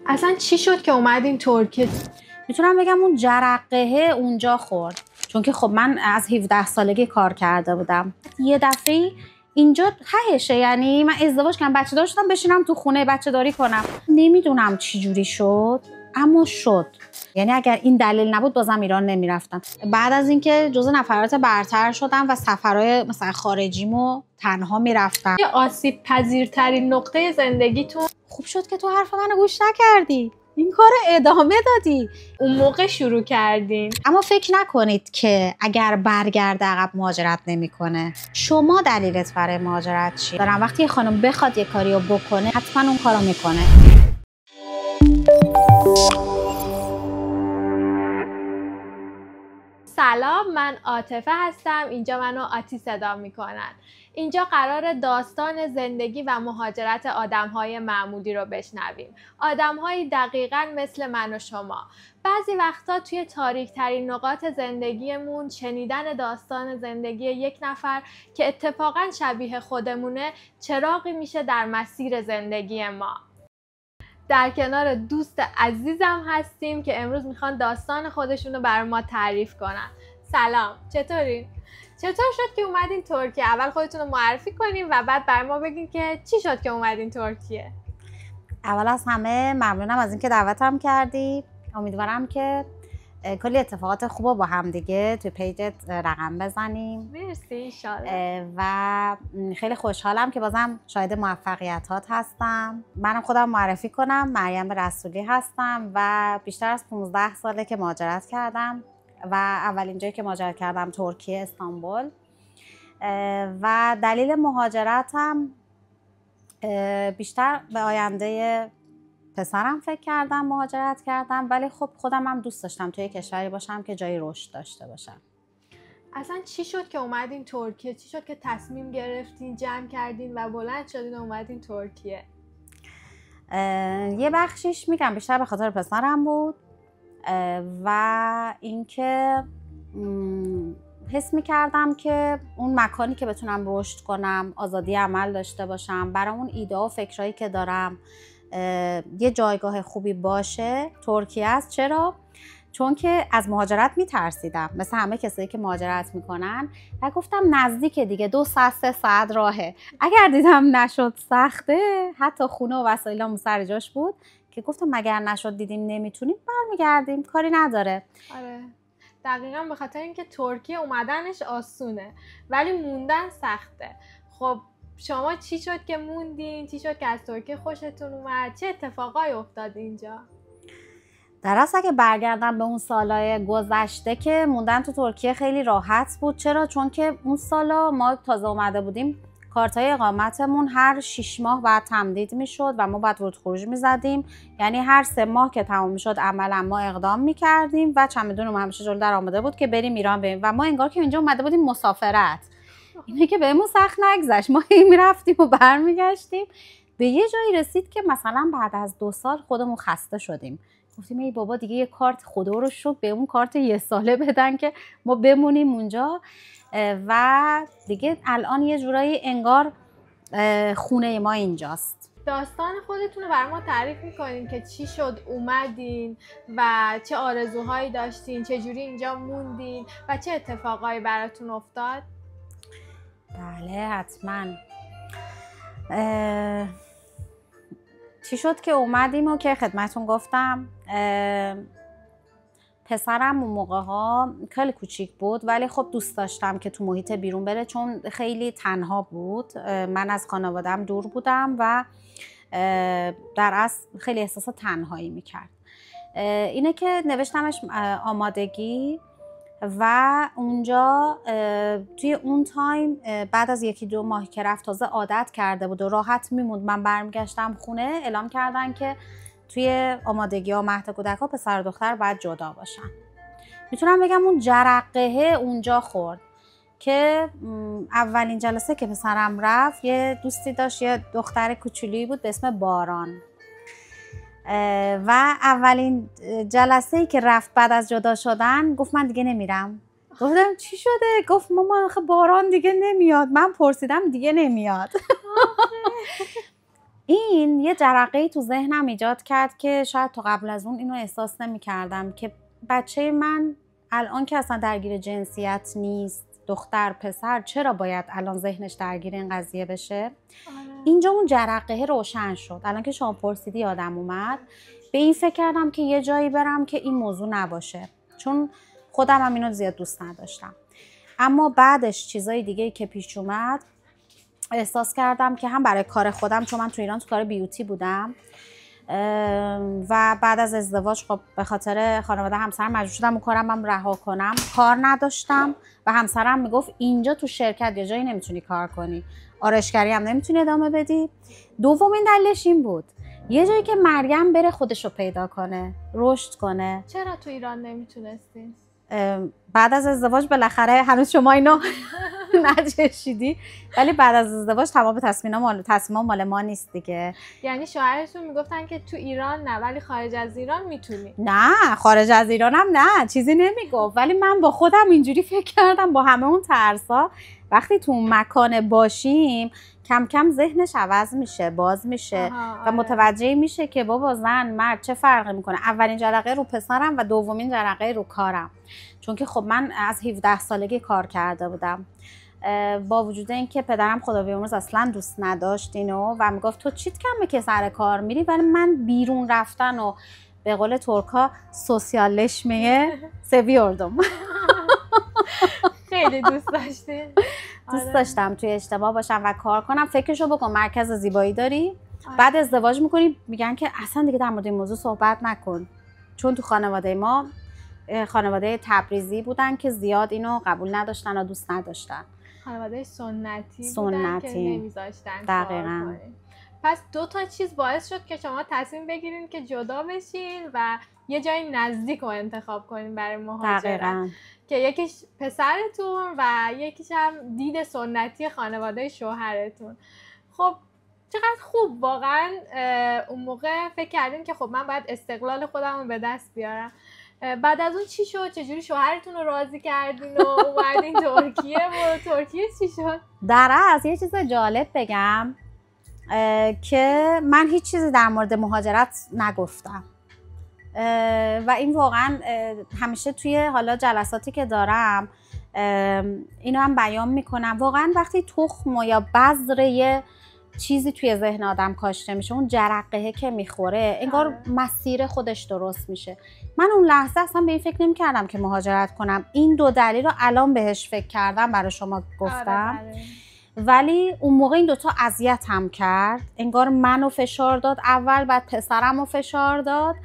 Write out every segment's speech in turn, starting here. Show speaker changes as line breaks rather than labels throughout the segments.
اصلا چی شد که اومدین ترکیه؟
میتونم بگم اون جرقه اونجا خورد، چون که خب من از 17 سالگی کار کرده بودم. یه دفعه اینجا تهشه، یعنی من ازدواج کردم، بچه دار شدم، بشینم تو خونه بچه داری کنم. نمیدونم چی جوری شد، اما شد. یعنی اگر این دلیل نبود بازم ایران نمیرفتم. بعد از اینکه جزو نفرات برتر شدم و سفرهای مثلا خارجیمو تنها میرفتم.
چه آسیب پذیرترین نقطه زندگیتون؟
خوب شد که تو حرف منو گوش نکردی، این کار ادامه دادی.
اون موقع شروع کردین.
اما فکر نکنید که اگر برگرده عقب مهاجرت نمیکنه. شما دلیلت برای مهاجرت چیه؟ دارم وقتی یه خانم بخواد یه کاریو بکنه حتما اون کارو میکنه.
سلام، من عاطفه هستم. اینجا منو آتی صدا میکنن. اینجا قرار داستان زندگی و مهاجرت آدم‌های معمولی رو بشنویم. آدم‌هایی دقیقاً مثل من و شما. بعضی وقتا توی تاریک‌ترین نقاط زندگیمون شنیدن داستان زندگی یک نفر که اتفاقاً شبیه خودمونه چراغی میشه در مسیر زندگی ما. در کنار دوست عزیزم هستیم که امروز میخوان داستان خودشون رو برای ما تعریف کنن. سلام، چطورین؟ چطور شد که اومدین ترکیه؟ اول خودتون رو معرفی کنین و بعد برای ما بگین که چی شد که اومدین ترکیه.
اول از همه ممنونم از اینکه دعوتم کردی. امیدوارم که کلی اتفاقات خوب با هم دیگه توی پیجت رقم بزنیم.
مرسی، انشالله.
و خیلی خوشحالم که بازم شاهد موفقیتات هستم. منم خودم معرفی کنم، مریم رسولی هستم و بیشتر از 15 ساله که مهاجرت کردم و اولین جایی که مهاجرت کردم ترکیه، استانبول. و دلیل مهاجرتم بیشتر به آینده پسرم فکر کردم مهاجرت کردم، ولی خب خودم هم دوست داشتم توی کشوری باشم که جای رشد داشته باشم.
اصلا چی شد که اومدین ترکیه؟ چی شد که تصمیم گرفتین، جمع کردین و بلند شدین و اومدین ترکیه؟
یه بخشیش میگم بیشتر به خاطر پسرم بود و اینکه حس میکردم که اون مکانی که بتونم رشد کنم، آزادی عمل داشته باشم، برای اون ایده و فکرایی که دارم یه جایگاه خوبی باشه ترکیه است. چرا؟ چون که از مهاجرت میترسیدم مثل همه کسایی که مهاجرت میکنن و گفتم نزدیک دیگه 2 ساعت 3 ساعت راهه. اگر دیدم نشد سخته، حتی خونه و وسایلمون سر جاش بود که گفتم مگر نشد دیدیم نمیتونیم برمیگردیم، کاری نداره.
آره دقیقاً، به خاطر اینکه ترکیه اومدنش آسونه ولی موندن سخته. خب شما چی شد که موندین؟ چی شد که از ترکیه خوشتون اومد؟ چه اتفاقایی افتاد اینجا؟
در اصل اگه برگردم به اون سالهای گذشته که موندن تو ترکیه خیلی راحت بود. چرا؟ چون که اون سالا ما تازه اومده بودیم، کارتای اقامتمون هر 6 ماه بعد تمدید میشد و ما بعد ورود خروج میزدیم. یعنی هر 3 ماه که تمام میشد عملا ما اقدام میکردیم و چمدونمون همیشه جلو در آماده بود که بریم ایران بریم و ما انگار که اینجا اومده بودیم مسافرت. اینه که بهمون سخت نگذشت، ما میرفتیم و برمیگشتیم. به یه جایی رسید که مثلا بعد از 2 سال خودمون خسته شدیم، گفتیم ای بابا دیگه یه کارت، خدا رو شکر به اون کارت 1 ساله بدن که ما بمونیم اونجا و دیگه الان یه جورایی انگار خونه ما اینجاست.
داستان خودتون رو برای ما تعریف میکنین که چی شد اومدین و چه آرزوهایی داشتین، چه جوری اینجا موندین و چه اتفاقایی براتون افتاد؟
بله حتما. چی شد که اومدیم و که خدمتون گفتم پسرم اون موقع ها خیلی کوچیک بود ولی خب دوست داشتم که تو محیط بیرون بره چون خیلی تنها بود. من از خانوادم دور بودم و در اصل خیلی احساس تنهایی میکرد. اینه که نوشتمش آمادگی و اونجا توی اون تایم بعد از 1-2 ماه که رفت تازه عادت کرده بود و راحت میموند. من برمیگشتم خونه اعلام کردن که توی آمادگی ها مهد کودک ها پسر و دختر باید جدا باشن. میتونم بگم اون جرقه اونجا خورد که اولین جلسه که پسرم رفت یه دوستی داشت، یه دختر کوچولی بود به اسم باران و اولین جلسه‌ای که رفت بعد از جدا شدن گفت من دیگه نمیرم. گفتم چی شده؟ گفت مامان آخه باران دیگه نمیاد. من پرسیدم دیگه نمیاد. این یه جرقه‌ای تو ذهنم ایجاد کرد که شاید تا قبل از اون اینو احساس نمی‌کردم که بچه من الان که اصلا درگیر جنسیت نیست، دختر پسر، چرا باید الان ذهنش درگیر این قضیه بشه؟ اینجا اون جرقه روشن شد. الان که شما پرسیدی یادم اومد، به این فکر کردم که یه جایی برم که این موضوع نباشه، چون خودم هم اینو زیاد دوست نداشتم. اما بعدش چیزای دیگه‌ای که پیش اومد احساس کردم که هم برای کار خودم، چون من تو ایران تو کار بیوتی بودم و بعد از ازدواج خب به خاطر خانواده همسرم مجبور شدم اون کارم هم رها کنم، کار نداشتم و همسرم میگفت اینجا تو شرکت یه جایی نمیتونی کار کنی، آرایشگری هم نمیتونی ادامه بدی. دومین دلیلش این بود یه جایی که مریم بره خودشو پیدا کنه، رشد کنه.
چرا تو ایران نمیتونستی؟
بعد از ازدواج بالاخره هنوز شما اینو نچشیدی، ولی بعد از ازدواج تمام تصمیم‌ها مال ما نیست دیگه.
یعنی شوهرتون میگفتن که تو ایران نه ولی خارج از ایران میتونی؟
نه، خارج از ایرانم نه، چیزی نمیگفت، ولی من با خودم اینجوری فکر کردم با همه اون ترسا وقتی تو اون مکان باشیم کم کم ذهنش عوض میشه، باز میشه و متوجه میشه که بابا زن مرد چه فرقی میکنه. اولین جرقه رو پسرم و دومین جرقه رو کارم، چون که خب من از 17 سالگی کار کرده بودم، با وجود اینکه پدرم خدا بیامرز اصلا دوست نداشت اینو و میگفت تو چیت کمه که سر کار میری، ولی من بیرون رفتن و به قول ترکا سوسیالleşmeyi seviyordum.
خیلی دوست داشتی؟
دوست داشتم توی اجتماع باشم و کار کنم. فکرشو بکن مرکز زیبایی داری، بعد ازدواج میکنی میگن که اصلا دیگه در مورد این موضوع صحبت نکن، چون تو خانواده ما خانواده تبریزی بودن که زیاد اینو قبول نداشتن و دوست نداشتن،
خانواده سنتی بودن که نمیذاشتن.
دقیقاً.
پس 2 تا چیز باعث شد که شما تصمیم بگیرین که جدا بشین و یه جای نزدیک رو انتخاب کنین برای مهاجرت.
دقیقاً.
که یکیش پسرتون و یکیش هم دید سنتی خانواده شوهرتون. خب چقدر خوب واقعا اون موقع فکر کردین که خب من باید استقلال خودم رو به دست بیارم. بعد از اون چی شد؟ چجوری شوهرتون رو راضی کردین و اومدین ترکیه و ترکیه چی شد؟
از یه چیز جالب بگم که من هیچ چیزی در مورد مهاجرت نگفتم و این واقعا همیشه توی حالا جلساتی که دارم اینو هم بیان میکنم. واقعا وقتی تخم یا بذر یه چیزی توی ذهن آدم کاشته میشه، اون جرقه که میخوره انگار مسیر خودش درست میشه. من اون لحظه اصلا به این فکر نمیکردم که مهاجرت کنم. این 2 دلیل رو الان بهش فکر کردم برای شما گفتم. ولی اون موقع این 2 تا اذیت هم کرد، انگار منو فشار داد اول، بعد پسرمو فشار داد.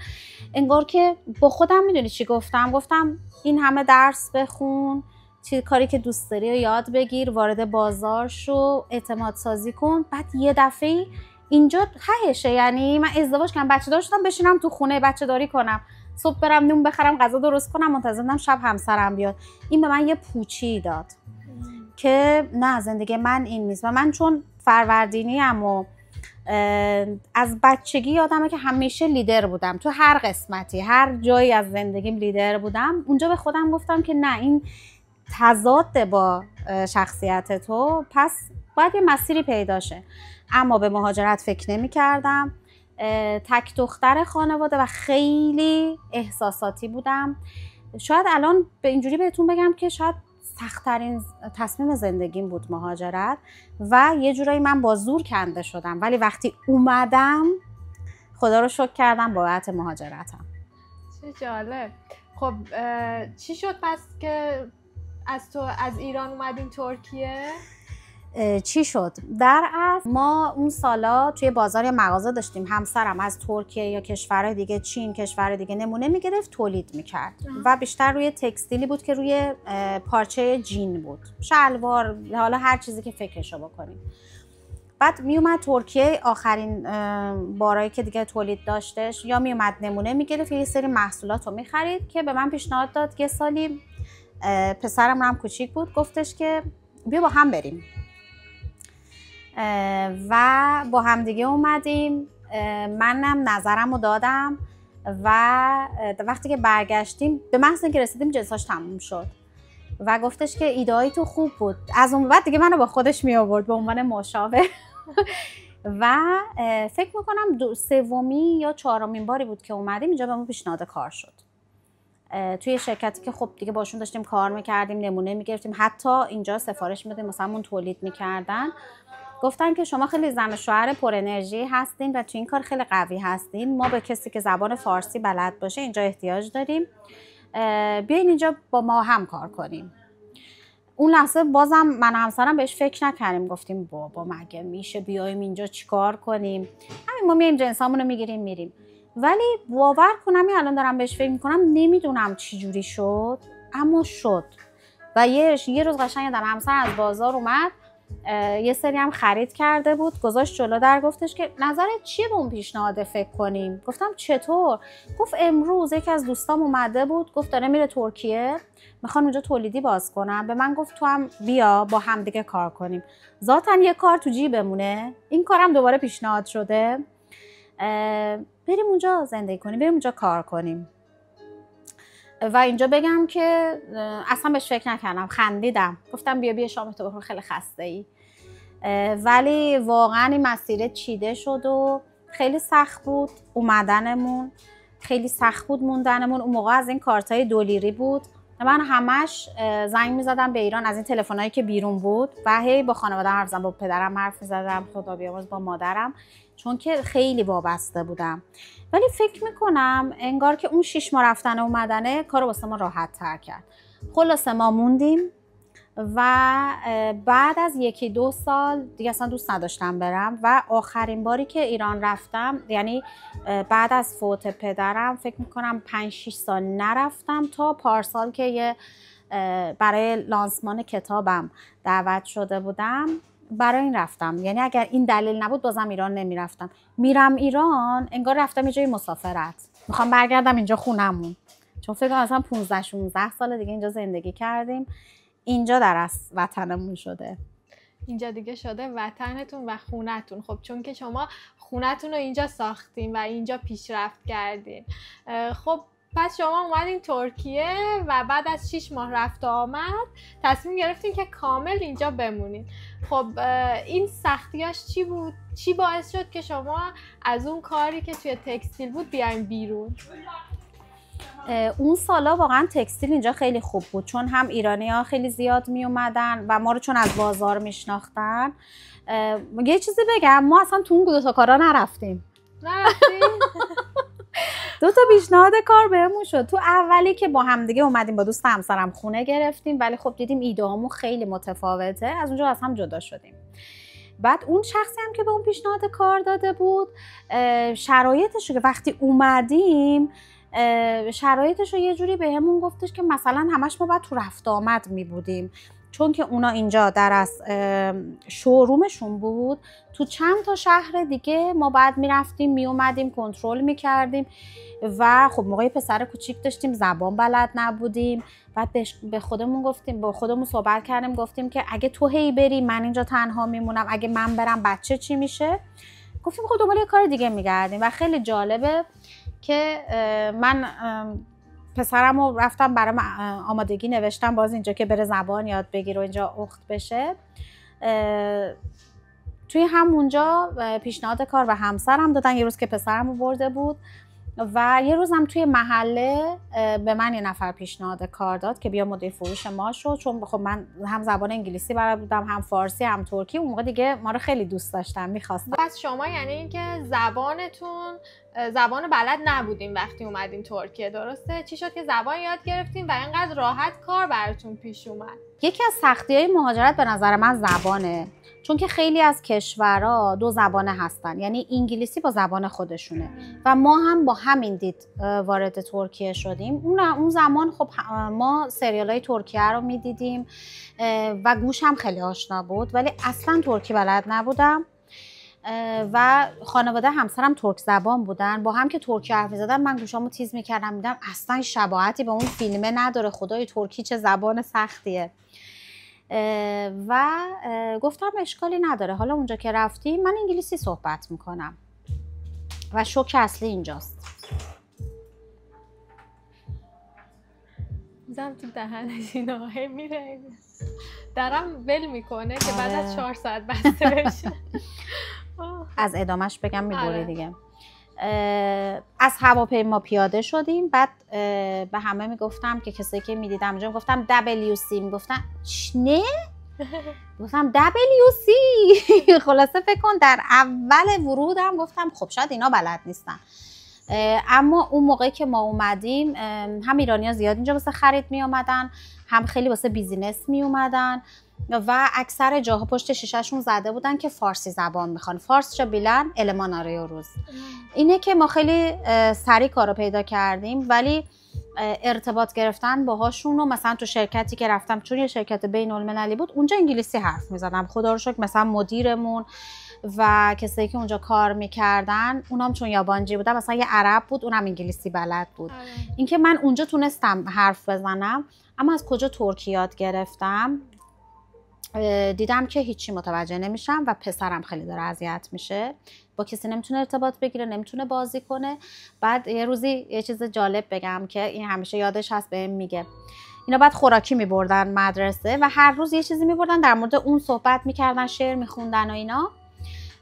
انگار که با خودم میدونی چی گفتم این همه درس بخون، چی کاری که دوست داری رو یاد بگیر، وارد بازار شو، اعتماد سازی کن. بعد یه دفعه اینجا ههشه، یعنی من ازدواج کردم، بچه دار شدم، بشینم تو خونه بچه داری کنم، صبح برم نون بخرم، غذا درست کنم، منتظر بودم شب همسرم بیاد. این به من یه پوچی داد که نه، زندگی من این نیست. و من چون فروردینیم و از بچگی یادمه که همیشه لیدر بودم، تو هر قسمتی هر جایی از زندگیم لیدر بودم. اونجا به خودم گفتم که نه، این تضاد با شخصیت تو، پس باید یه مسیری پیدا شه. اما به مهاجرت فکر نمی کردم. تک دختر خانواده و خیلی احساساتی بودم. شاید الان به اینجوری بهتون بگم که شاید سخت‌ترین تصمیم زندگیم بود مهاجرت و یه جورایی من با زور کنده شدم، ولی وقتی اومدم خدا رو شکر کردم بابت مهاجرتم.
چه جالب. خب چی شد پس که از ایران اومدین ترکیه؟
چی شد؟ در اصل ما اون سالا توی بازار مغازه داشتیم، همسرم از ترکیه یا کشورهای دیگه، چین، کشور دیگه نمونه میگرفت تولید میکرد و بیشتر روی تکستیلی بود که روی پارچه جین بود، شلوار، حالا هر چیزی که فکرشو بکنیم. بعد میومد ترکیه، آخرین بارایی که دیگه تولید داشتش، یا میومد نمونه میگرفت، یه سری محصولات رو میخرید که به من پیشنهاد داد. یه سالی پسرم هم کوچیک بود، گفتش که بیا با هم بریم و با هم دیگه اومدیم. منم نظرم رو دادم و وقتی که برگشتیم به محض اینکه رسیدیم جلساش تموم شد و گفتش که ایده‌ای تو خوب بود. از اون بعد دیگه منو با خودش می آورد به عنوان مشاور و فکر میکنم سومی یا چهارمین باری بود که اومدیم اینجا به ما پیشنهاد کار شد توی شرکتی که خب دیگه باشون داشتیم کار میکردیم، نمونه میگرفتیم، حتی اینجا سفارش میدیم مثلا مون تولید میکردن. گفتن که شما خیلی زن و شوهر پر انرژی هستین و توی این کار خیلی قوی هستین، ما به کسی که زبان فارسی بلد باشه اینجا احتیاج داریم، بیاین اینجا با ما هم کار کنیم. اون لحظه بازم من و همسرم بهش فکر نکردیم، گفتیم بابا مگه میشه بیایم اینجا چیکار کنیم، همین ما میایم جنسامون رو میگیریم میریم. ولی باور کنم الان دارم بهش فکر میکنم نمیدونم چی جوری شد، اما شد. و یه روز قشنگ یادم همسر از بازار اومد، یه سری هم خرید کرده بود، گذاشت جلو در، گفتش که نظرت چیه به اون پیشنهاد فکر کنیم؟ گفتم چطور؟ گفت امروز یکی از دوستام اومده بود، گفت داره میره ترکیه، میخوان اونجا تولیدی باز کنم، به من گفت تو هم بیا با هم دیگه کار کنیم. ذاتاً یه کار تو جیبمونه، این کارم دوباره پیشنهاد شده، بریم اونجا زندگی کنیم، بریم اونجا کار کنیم. و اینجا بگم که اصلا بهش فکر نکردم، خندیدم، گفتم بیا شام تو بخور، خیلی خسته ای. ولی واقعا این مسیر چیده شد و خیلی سخت بود اومدنمون، خیلی سخت بود موندنمون. اون موقع از این کارتای 2 لیری بود، من همش زنگ میزدم به ایران از این تلفنایی که بیرون بود و هی با خانواده حرف زدم، با پدرم حرف میزدم، خدا بیامرز با مادرم، چون که خیلی وابسته بودم. ولی فکر میکنم انگار که اون 6 ماه رفتن و اومدنه کارو واسه ما راحت تر کرد. خلاصه ما موندیم و بعد از 1-2 سال دیگه اصلا دوست نداشتم برم و آخرین باری که ایران رفتم، یعنی بعد از فوت پدرم، فکر میکنم 5-6 سال نرفتم تا پارسال که برای لانسمان کتابم دعوت شده بودم، برای این رفتم. یعنی اگر این دلیل نبود بازم ایران نمیرفتم. میرم ایران انگار رفتم یه جای مسافرت، میخوام برگردم اینجا خونمون، چون فکر کنم اصلا 15-16 سال دیگه اینجا زندگی کردیم، اینجا در از وطنمون شده،
اینجا دیگه شده وطنتون و خونتون. خب چون که شما خونتون رو اینجا ساختین و اینجا پیشرفت کردین، خب پس شما اومدین ترکیه و بعد از 6 ماه رفت و آمد تصمیم گرفتین که کامل اینجا بمونین. خب این سختیاش چی بود؟ چی باعث شد که شما از اون کاری که توی تکستیل بود بیاین بیرون؟
اون سالا واقعا تکستیل اینجا خیلی خوب بود، چون هم ایرانی‌ها خیلی زیاد می اومدن و ما رو چون از بازار میشناختن. یه چیزی بگم، ما اصلا تو اون 2 تا کارا نرفتیم. 2 تا پیشنهاد کار بهمون شد. تو اولی که با هم دیگه اومدیم با دوست همسرم خونه گرفتیم، ولی خب دیدیم ایده هامون خیلی متفاوته، از اونجا از هم جدا شدیم. بعد اون شخصی هم که به اون پیشنهاد کار داده بود، شرایطش رو که وقتی اومدیم شرایطش رو یه جوری بهمون گفتش که مثلا همش ما باید تو رفت آمد می بودیم، چون که اونا اینجا در از شورومشون بود، تو چند تا شهر دیگه ما بعد میرفتیم میومدیم کنترل میکردیم و خب موقعی پسر کوچیک داشتیم، زبان بلد نبودیم. بعد به خودمون گفتیم، با خودمون صحبت کردیم، گفتیم که اگه تو هی بری من اینجا تنها میمونم، اگه من برم بچه چی میشه؟ گفتیم خب دنبال یه کار دیگه میگردیم. و خیلی جالبه که من پسرم رو رفتم برام آمادگی نوشتم باز اینجا که بره زبان یاد بگیره و اینجا اخت بشه. توی همونجا پیشنهاد کار و همسرم دادن، یه روز که پسرم رو برده بود و یه روزم توی محله به من یه نفر پیشنهاد کار داد که بیا مدیر فروش ما شو، چون خب من هم زبان انگلیسی بلد بودم، هم فارسی، هم ترکی. اون موقع دیگه ما رو خیلی دوست داشتن، می‌خواستن.
پس شما یعنی اینکه زبانتون زبان بلد نبودین وقتی اومدین ترکیه، درسته؟ چی شد که زبان یاد گرفتین و اینقدر راحت کار براتون پیش اومد؟
یکی از سختی‌های مهاجرت به نظر من زبانه، چون که خیلی از کشورها 2 زبانه هستن، یعنی انگلیسی با زبان خودشونه و ما هم با همین دید وارد ترکیه شدیم. اون زمان خب ما سریالای ترکیه رو میدیدیم و گوش هم خیلی آشنا بود، ولی اصلا ترکی بلد نبودم و خانواده همسرم ترک زبان بودن، با هم که ترکی حرف می‌زدن من گوشامو تیز می‌کردم، می‌دیدم اصلا شباهتی به اون فیلمه نداره، خدای ترکی چه زبان سختیه. و گفتم اشکالی نداره، حالا اونجا که رفتیم من انگلیسی صحبت میکنم و شوک اصلی اینجاست.
زم تو دهنش اینا هی میره درم ول میکنه که بعد از 4 ساعت بسته بشه.
از ادامهش بگم میبری
آره.
دیگه. از هواپیما پیاده شدیم. بعد به همه میگفتم که کسایی که میدیدم اونجا میگفتم WC، میگفتن نه گفتم WC. خلاصه فکر کن در اول ورودم گفتم خب شاید اینا بلد نیستن. اما اون موقعی که ما اومدیم هم ایرانی‌ها زیاد اینجا واسه خرید می اومدن، هم خیلی واسه بیزینس می اومدن و اکثر جاها پشت شیشه‌شون زده بودن که فارسی زبان میخوان. فارسچه بیلن المان روز. اینه که ما خیلی سریع کارو پیدا کردیم، ولی ارتباط گرفتن باهاشون و مثلا تو شرکتی که رفتم چون یه شرکت بین المللی بود اونجا انگلیسی حرف میزدم. خدا رو شکر مثلا مدیرمون و کسایی که اونجا کار میکردن اونام چون یابانجی بودن، مثلا یه عرب بود اونم انگلیسی بلد بود. اینکه من اونجا تونستم حرف بزنم، اما از کجا ترکی یاد گرفتم دیدم که هیچی متوجه نمیشم و پسرم خیلی داره اذیت میشه، با کسی نمیتونه ارتباط بگیره، نمیتونه بازی کنه. بعد یه روزی یه چیز جالب بگم که این همیشه یادش هست، بهم میگه اینا بعد خوراکی میبردن مدرسه و هر روز یه چیزی میبردن در مورد اون صحبت میکردن، شعر میخوندن و اینا،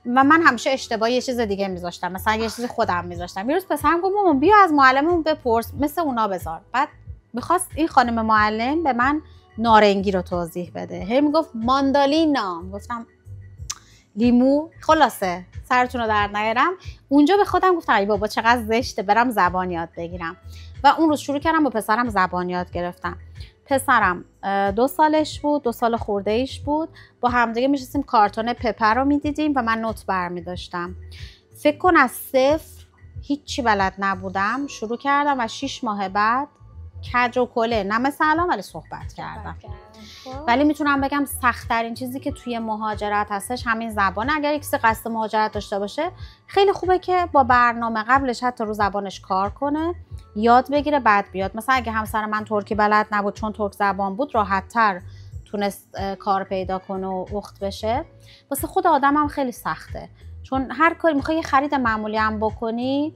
و من همیشه اشتباهی یه چیز دیگه میذاشتم، مثلا یه چیزی خودم میذاشتم. یه روز پسرم گفت مامان بیا از معلممون بپرس مثل اونا بذار. بعد میخواست این خانم معلم به من نارنگی رو توضیح بده، هی میگفت ماندالینا، گفتم لیمو. خلاصه سرتون رو در نیارم، اونجا به خودم گفتم ای بابا چقدر زشته برم زبان یاد بگیرم. و اون روز شروع کردم با پسرم زبان یاد گرفتم. پسرم 2 سالش بود، 2 سال خورده ایش بود. با همدیگه میشستیم کارتون پپر رو میدیدیم و من نوت برمیداشتم. فکر کن از صفر هیچی بلد نبودم شروع کردم و 6 ماه بعد کج و کله نه مثل الان ولی صحبت کردم. ولی میتونم بگم سخت‌ترین چیزی که توی مهاجرت هستش همین زبان. اگر کسی قصد مهاجرت داشته باشه خیلی خوبه که با برنامه قبلش حتی رو زبانش کار کنه، یاد بگیره بعد بیاد. مثلا اگه همسر من ترکی بلد نبود چون ترک زبان بود راحت‌تر تونست کار پیدا کنه و اخت بشه. واسه خود آدم هم خیلی سخته، چون هر کاری میخوای یه خرید معمولی هم بکنی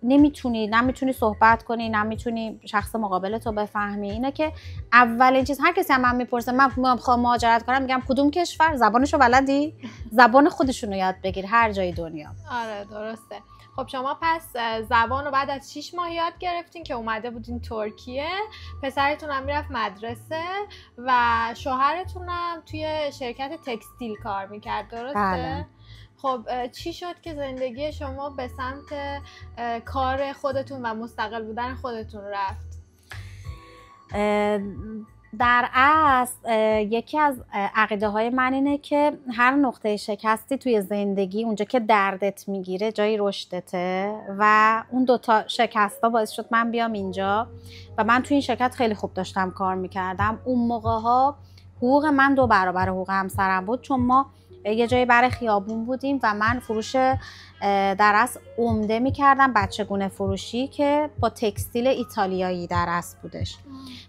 نمیتونی صحبت کنی، نمیتونی شخص مقابلتو بفهمی. اینه که اولین چیز هر کسی هم من میپرسه من میخوام مهاجرت کنم میگم کدوم کشور؟ زبانشو بلدی؟ زبان خودشونو یاد بگیر هر جای دنیا.
آره درسته. خب شما پس زبان رو بعد از 6 ماه یاد گرفتین که اومده بودین ترکیه، پسرتون هم میرفت مدرسه و شوهرتون هم توی شرکت تکستیل کار میکرد، درسته؟
بله.
خب چی شد که زندگی شما به سمت کار خودتون و مستقل بودن خودتون رفت؟
در اصل یکی از عقیده های من اینه که هر نقطه شکستی توی زندگی اونجا که دردت میگیره جای رشدته و اون 2 تا شکستا باعث شد من بیام اینجا و من توی این شرکت خیلی خوب داشتم کار میکردم. اون موقع ها حقوق من 2 برابر حقوق همسرم بود، چون ما یه جایی بر خیابون بودیم و من فروش در اصل عمده میکردم، بچگونه فروشی که با تکستیل ایتالیایی در اصل بودش.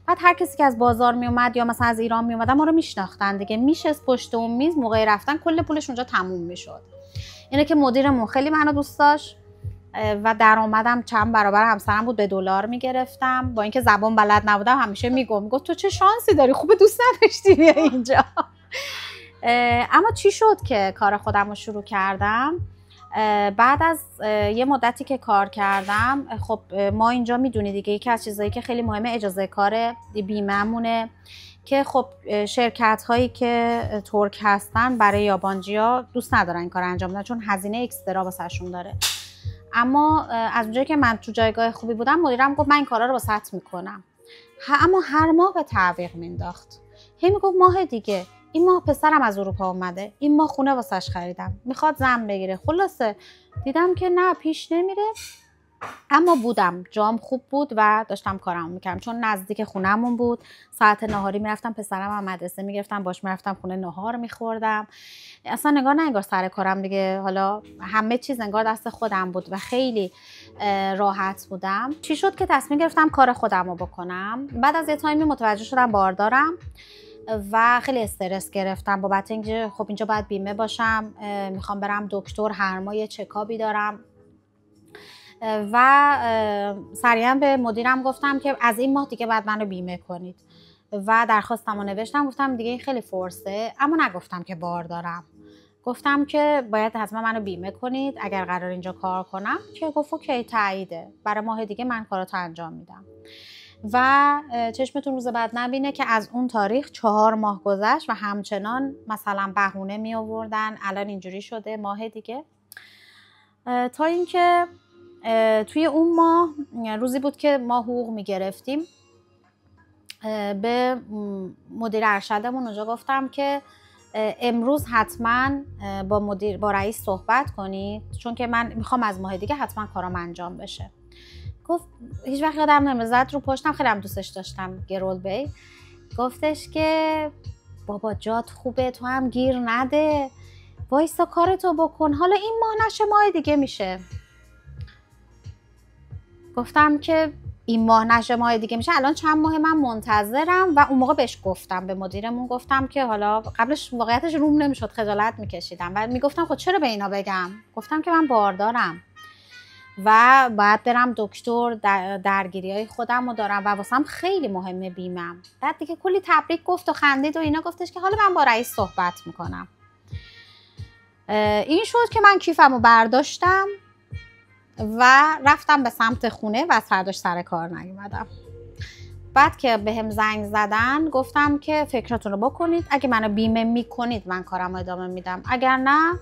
بعد هر کسی که از بازار میومد یا مثلا از ایران میومد ما رو میشناختن دیگه، میشست پشت اون میز موقع رفتن کل پولش اونجا تموم میشد. اینه که مدیرمون خیلی منو دوست داشت و درآمدم چند برابر همسرم بود، به دلار میگرفتم. با اینکه زبان بلد نبودم همیشه میگفت تو چه شانسی داری، خوبه دوست نداشتی بیا اینجا. اما چی شد که کار خودم رو شروع کردم؟ بعد از یه مدتی که کار کردم، خب ما اینجا میدونی دیگه یکی از چیزایی که خیلی مهمه اجازه کار بیمه‌مونه که خب شرکت هایی که ترک هستن برای یابانجی‌ها دوست ندارن این کار انجام بدن چون هزینه اکسترا واسهشون داره. اما از اونجایی که من تو جایگاه خوبی بودم مدیرم گفت من این کارا رو واسهت میکنم، اما هر ماه به تعویق مینداخت. هی میگفت ماه دیگه، این ماه پسرم از اروپا اومده، این ماه خونه واسش خریدم، میخواد زن بگیره. خلاصه دیدم که نه پیش نمیره، اما بودم جام خوب بود و داشتم کارمو میکردم چون نزدیک خونه‌مون بود. ساعت نهاری میرفتم پسرم هم مدرسه میگرفتم باش میرفتم خونه نهار میخوردم. اصلا نگار سر کارم دیگه، حالا همه چیز انگار دست خودم بود و خیلی راحت بودم. چی شد که تصمیم گرفتم کار خودمو بکنم؟ بعد از یه تایمی متوجه شدم باردارم و خیلی استرس گرفتم بابت اینکه خب اینجا باید بیمه باشم، میخوام برم دکتر، هر ماه یه چکابی دارم و سریعا به مدیرم گفتم که از این ماه دیگه باید منو بیمه کنید و درخواستمو نوشتم، گفتم دیگه این خیلی فرصه، اما نگفتم که باردارم گفتم که باید حتما منو بیمه کنید اگر قرار اینجا کار کنم، که گفت اوکی تاییده، برای ماه دیگه من کاراتو انجام میدم. و چشمتون روز بعد نبینه که از اون تاریخ 4 ماه گذشت و همچنان مثلا بهونه می آوردن الان اینجوری شده ماه دیگه. تا اینکه توی اون ماه روزی بود که ما حقوق می گرفتیم، به مدیر ارشدمون اونجا گفتم که امروز حتما با رئیس صحبت کنید، چون که من میخوام از ماه دیگه حتما کارام انجام بشه. گفت هیچ وقت یادم نمیاد، زد رو پشتم، خیلی هم دوستش داشتم، گرول بی. گفتش که بابا جات خوبه، تو هم گیر نده، وایسا کارتو بکن، حالا این ماه نشه ماه دیگه میشه. گفتم که این ماه نشه ماه دیگه میشه، الان چند ماه من منتظرم. و اون موقع بهش گفتم، به مدیرمون گفتم که حالا قبلش واقعیتش روم نمیشد، خجالت میکشیدم و میگفتم خب چرا به اینا بگم، گفتم که من باردارم و باید برم دکتر، درگیری های خودم رو دارم و واسم خیلی مهمه بیمم. بعد دیگه کلی تبریک گفت و خندید و اینا، گفتش که حالا من با رئیس صحبت میکنم. این شد که من کیفم رو برداشتم و رفتم به سمت خونه و از فرداش سر کار نیومدم. بعد که به هم زنگ زدن گفتم که فکراتون رو بکنید، اگه منو بیمه میکنید من کارم رو ادامه میدم، اگر نه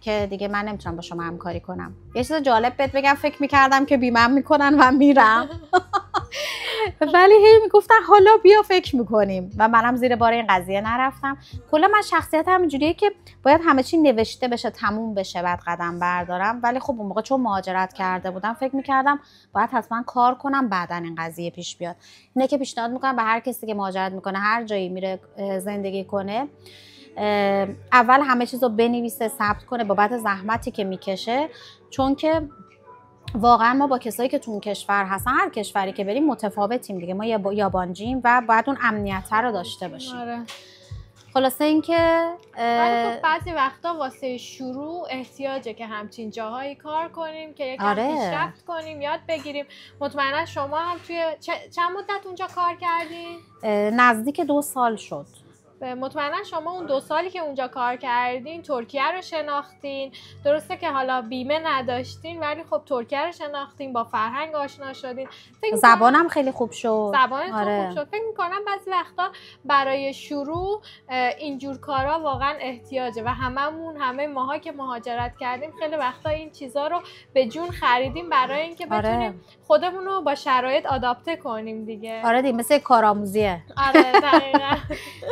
که دیگه من نمیتونم با شما همکاری کنم. یه چیز جالب بهت بگم، فکر میکردم که بیمه‌ام میکنن و میرم ولی هی میگفتن حالا بیا فکر میکنیم و منم زیر بار این قضیه نرفتم. کلا من شخصیتم اینجوریه که باید همه چی نوشته بشه، تموم بشه، بعد قدم بردارم. ولی خب اون موقع چون مهاجرت کرده بودم فکر میکردم باید حتما کار کنم بعدن این قضیه پیش بیاد. اینه که پیشنهاد میکنم به هر کسی که مهاجرت میکنه، هر جایی میره زندگی کنه، اول همه چیز رو بنویسه، ثبت کنه بابت زحمتی که میکشه، چون که واقعا ما با کسایی که تو اون کشور هستن، هر کشوری که بریم متفاوتیم دیگه، ما یابانجیم و باید اون امنیت رو داشته باشیم.
آره.
خلاصه این که
خب بعضی وقتا واسه شروع احتیاجه که همچین جاهایی کار کنیم که یکم پیشرفت کنیم، یاد بگیریم. مطمئنا شما هم توی چند مدت اونجا کار کردین؟
نزدیک 2 سال شد.
مطمئنا شما اون 2 سالی که اونجا کار کردین ترکیه رو شناختین. درسته که حالا بیمه نداشتین ولی خب ترکیه رو شناختین، با فرهنگ آشنا شدین،
زبانم خیلی خوب شد.
زبانتون خوب شد. فکر می‌کنم بعضی وقتا برای شروع اینجور کارا واقعا احتیاجه و همه ماها که مهاجرت کردیم خیلی وقتا این چیزا رو به جون خریدیم برای اینکه بتونیم خودمون رو با شرایط آداپته کنیم دیگه.
آره دیگه، مثل کارآموزیه.
آره دقیقاً.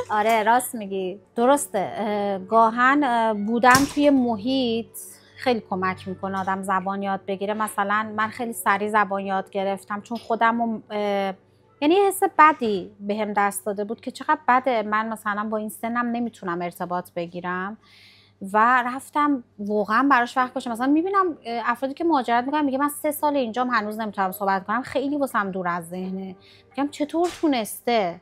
آره راست میگی، درسته. گاهن بودن توی محیط خیلی کمک میکنه آدم زبان یاد بگیره. مثلا من خیلی سریع زبان یاد گرفتم چون خودم یعنی یه حس بدی بهم دست داده بود که چقدر بده من مثلا با این سنم نمیتونم ارتباط بگیرم و رفتم واقعا براش وقت گذاشتم. مثلا میبینم افرادی که مهاجرت میکنن میگه من 3 سال اینجام هنوز نمیتونم صحبت کنم، خیلی واسم دور از ذهنه. میگم چطور تونسته؟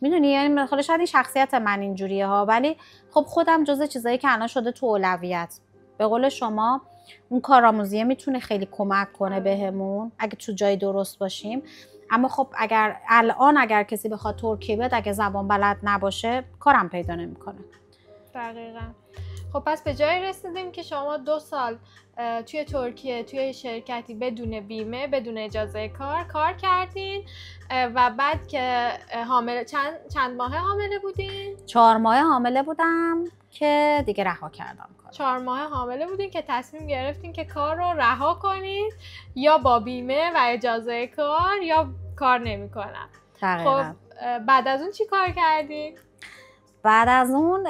میدونی، یعنی خاله شاید این شخصیت من اینجوریه ها، ولی خب خودم جزء چیزایی که الان شده تو اولویت. به قول شما اون کارآموزیه میتونه خیلی کمک کنه بهمون اگه تو جای درست باشیم. اما خب اگر کسی بخواد ترکیه بیاد، اگه زبان بلد نباشه کارم پیدا نمیکنه.
دقیقاً. خب پس به جای رسیدیم که شما 2 سال توی ترکیه توی شرکتی بدون بیمه، بدون اجازه کار کردین و بعد که حامله چند ماه حامله بودین؟
4 ماه حامله بودم که دیگه رها کردم کار.
4 ماه حامله بودین که تصمیم گرفتین که کار رو رها کنید، یا با بیمه و اجازه کار یا کار نمی‌کنم. خب بعد از اون چی کار کردین؟
بعد از اون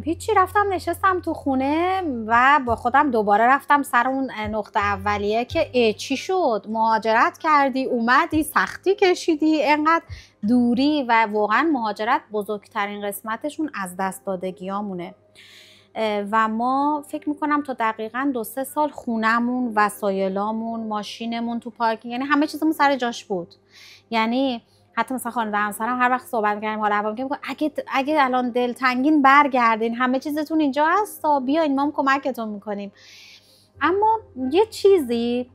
هیچی، رفتم نشستم تو خونه و با خودم دوباره رفتم سر اون نقطه اولیه که چی شد؟ مهاجرت کردی، اومدی، سختی کشیدی، انقدر دوری و واقعا مهاجرت بزرگترین قسمتشون از دست دادگیامونه و ما فکر میکنم تا دقیقاً 2-3 سال خونمون، وسایلامون، ماشینمون تو پارکینگ، یعنی همه چیزمون سر جاش بود. یعنی حتی مثلا خانواده همسرم هر وقت صحبت می‌کردیم حالا هوا میگم اگه الان دلتنگین برگردین، همه چیزتون اینجا هست، بیاین ما هم کمکتون میکنیم. اما یه چیزی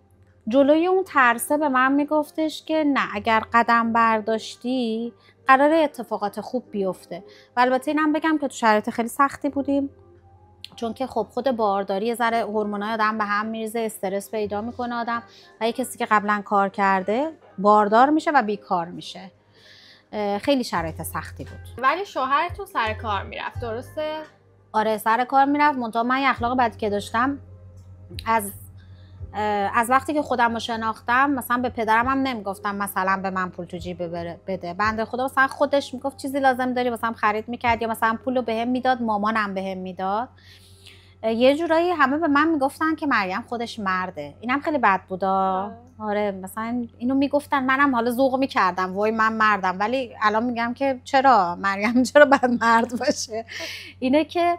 جلوی اون ترسه به من میگفتش که نه، اگر قدم برداشتی قراره اتفاقات خوب بیفته. و البته اینم بگم که تو شرایط خیلی سختی بودیم، چون که خب خود بارداری یه ذره هورمونای آدم به هم میریزه، استرس پیدا میکنه آدم، و یه کسی که قبلا کار کرده باردار میشه و بیکار میشه. خیلی شرایط سختی بود.
ولی شوهرتون سر کار میرفت، درسته؟
آره سر کار میرفت، منتها من یه اخلاق بدی که داشتم، از وقتی که خودم رو شناختم مثلا به پدرم هم نمیگفتم مثلا به من پول تو جیب بده، بنده خدا مثلا خودش میگفت چیزی لازم داری مثلا خرید میکرد، یا مثلا پول رو بهم میداد، مامانم بهم میداد. یه جورایی همه به من میگفتن که مریم خودش مرده. اینم خیلی بد بودا. آره مثلا اینو میگفتن، منم حالا ذوق میکردم وای من مردم، ولی الان میگم که چرا مریم چرا باید مرد باشه. اینه که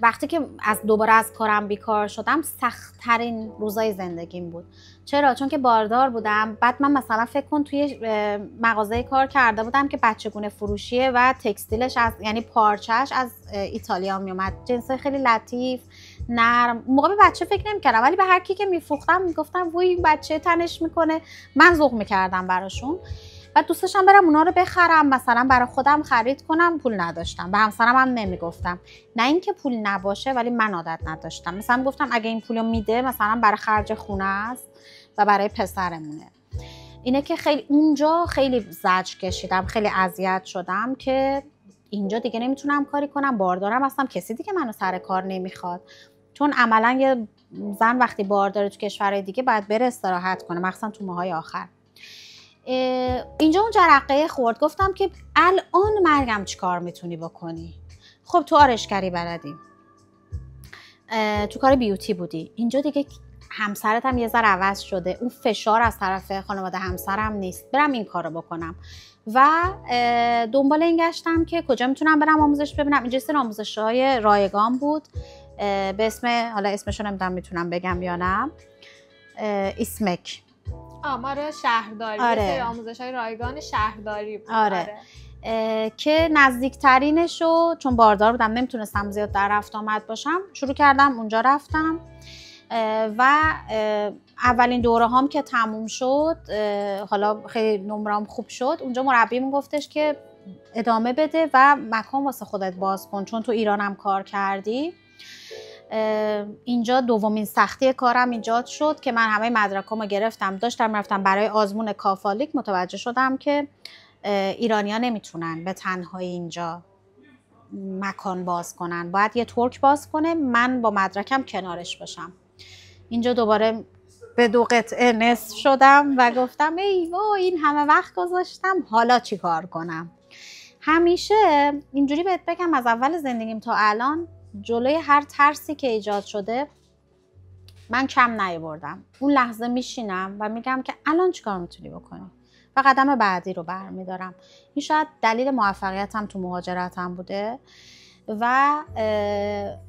وقتی که دوباره از کارم بیکار شدم سخت‌ترین روزای زندگیم بود. چرا؟ چون که باردار بودم. بعد من مثلا فکر کن توی مغازه کار کرده بودم که بچگونه فروشیه و تکستیلش یعنی پارچهش از ایتالیا میومد، جنسای خیلی لطیف نرم. موقع به بچه فکر نمی‌کردم، ولی به هر کی که میفروختم میگفتم وای این بچه تنش میکنه، من ذوق میکردم براشون و دوست داشتم برم اونا رو بخرم، مثلا برای خودم خرید کنم. پول نداشتم، به همسرم هم نمیگفتم، نه اینکه پول نباشه ولی من عادت نداشتم. مثلا گفتم اگه این پولو میده مثلا برای خرج خونه است و برای پسرمونه. اینه که خیلی اونجا خیلی زجر کشیدم، خیلی اذیت شدم که اینجا دیگه نمیتونم کاری کنم، باردارم هستم، کسی دیگه منو سر کار نمیخواد. چون عملا یه زن وقتی بارداره تو کشورهای دیگه باید بره استراحت کنه، مخصوصا تو ماهای آخر. اینجا اون جرقه خورد، گفتم که الان مریم چی کار میتونی بکنی؟ خب تو آرایشگری بلدی، تو کار بیوتی بودی، اینجا دیگه همسرت هم یه ذره عوض شده، اون فشار از طرف خانواده همسرم نیست، برم این کارو بکنم. و دنبال این گشتم که کجا میتونم برم آموزش ببینم. اینجا سری آموزش‌های رایگان بود به اسم، حالا اسمشو نمیدونم میتونم بگم یا نه، اسمک،
آمار شهرداری.
آره.
آموزش‌های رایگان شهرداری بود.
آره. که نزدیکترینشو چون باردار بودم نمیتونستم زیاد در رفت آمد باشم، شروع کردم اونجا رفتم و اولین دوره هام که تموم شد، حالا خیلی نمرام خوب شد، اونجا مربیم گفتش که ادامه بده و مکان واسه خودت باز کن، چون تو ایرانم کار کردی. اینجا دومین سختی کارم ایجاد شد که من همه مدرکامو گرفتم، داشتم رفتم برای آزمون کافالیک، متوجه شدم که ایرانی‌ها نمیتونن به تنهایی اینجا مکان باز کنن، باید یه ترک باز کنه، من با مدرکم کنارش باشم. اینجا دوباره به 2 قطعه نصف شدم و گفتم ای وای این همه وقت گذاشتم، حالا چی کار کنم؟ همیشه اینجوری بهت بگم از اول زندگیم تا الان جلوی هر ترسی که ایجاد شده من کم نیاوردم. اون لحظه میشینم و میگم که الان چیکار میتونی بکنی و قدم بعدی رو برمیدارم. این شاید دلیل موفقیتم تو مهاجرتم بوده و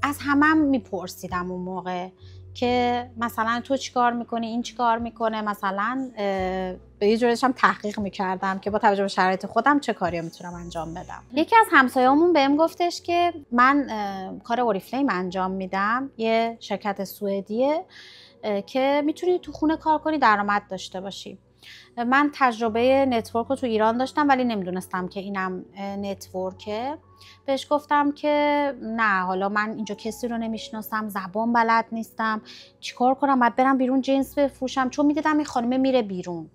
از همم میپرسیدم اون موقع که مثلا تو چیکار میکنی، این چیکار میکنه، مثلا به یه جورش هم تحقیق میکردم که با توجه به شرایط خودم چه کاری میتونم انجام بدم. یکی از همسایه‌مون بهم گفتش که من کار اوریفلیم انجام میدم، یه شرکت سوئدیه که میتونی تو خونه کار کنی، درآمد داشته باشی. من تجربه نتورک رو تو ایران داشتم ولی نمیدونستم که اینم نتورکه. بهش گفتم که نه، حالا من اینجا کسی رو نمیشناسم، زبان بلد نیستم، چیکار کنم؟ باید برم بیرون جنس بفروشم، چون میدیدم این خانمه میره بیرون.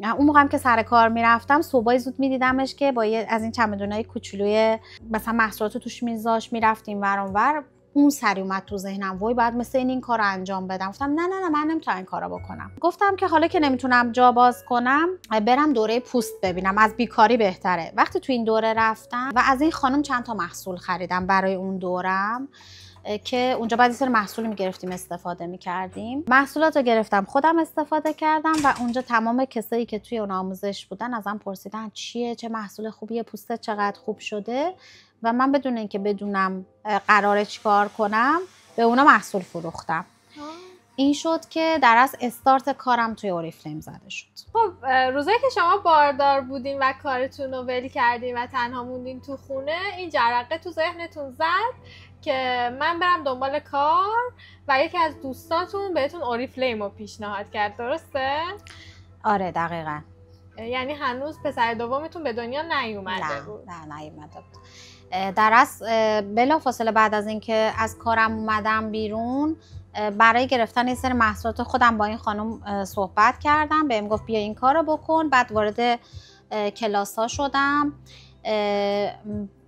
اون موقعم که سر کار میرفتم صبحای زود میدیدمش که با از این چمدونای کوچولوی مثلا محصولات توش میذاش، میرفتیم ور اونور. اون سری اومد تو ذهنم وای بعد مثل این کارو انجام بدم. گفتم نه من نمیتونم این کارو بکنم. گفتم که حالا که نمیتونم جا باز کنم برم دوره پوست ببینم، از بیکاری بهتره. وقتی تو این دوره رفتم و از این خانم چند تا محصول خریدم برای اون دورم که اونجا بعد سر محصول میگرفتیم استفاده میکردیم. محصولات رو گرفتم خودم استفاده کردم و اونجا تمام کسایی که توی اون آموزش بودن ازم پرسیدن چیه، چه محصول خوبیه، پوستت چقدر خوب شده و من بدون اینکه بدونم قراره چیکار کنم به اونا محصول فروختم. این شد که در اصل استارت کارم توی اوریفلیم زده شد.
خب روزایی که شما باردار بودین و کارتون رو ول کردین و تنها موندین تو خونه، این جرقه تو ذهنتون زد که من برم دنبال کار و یکی از دوستاتون بهتون اوریفلیم رو پیشنهاد کرد، درسته؟
آره دقیقاً.
یعنی هنوز پسر دومتون به دنیا نیومده بود؟
نه نیومده بود. در اصل بلافاصله بعد از اینکه از کارم اومدم بیرون، برای گرفتن یه سری محصولات خودم با این خانم صحبت کردم، بهم گفت بیا این کارو بکن. بعد وارد کلاس ها شدم،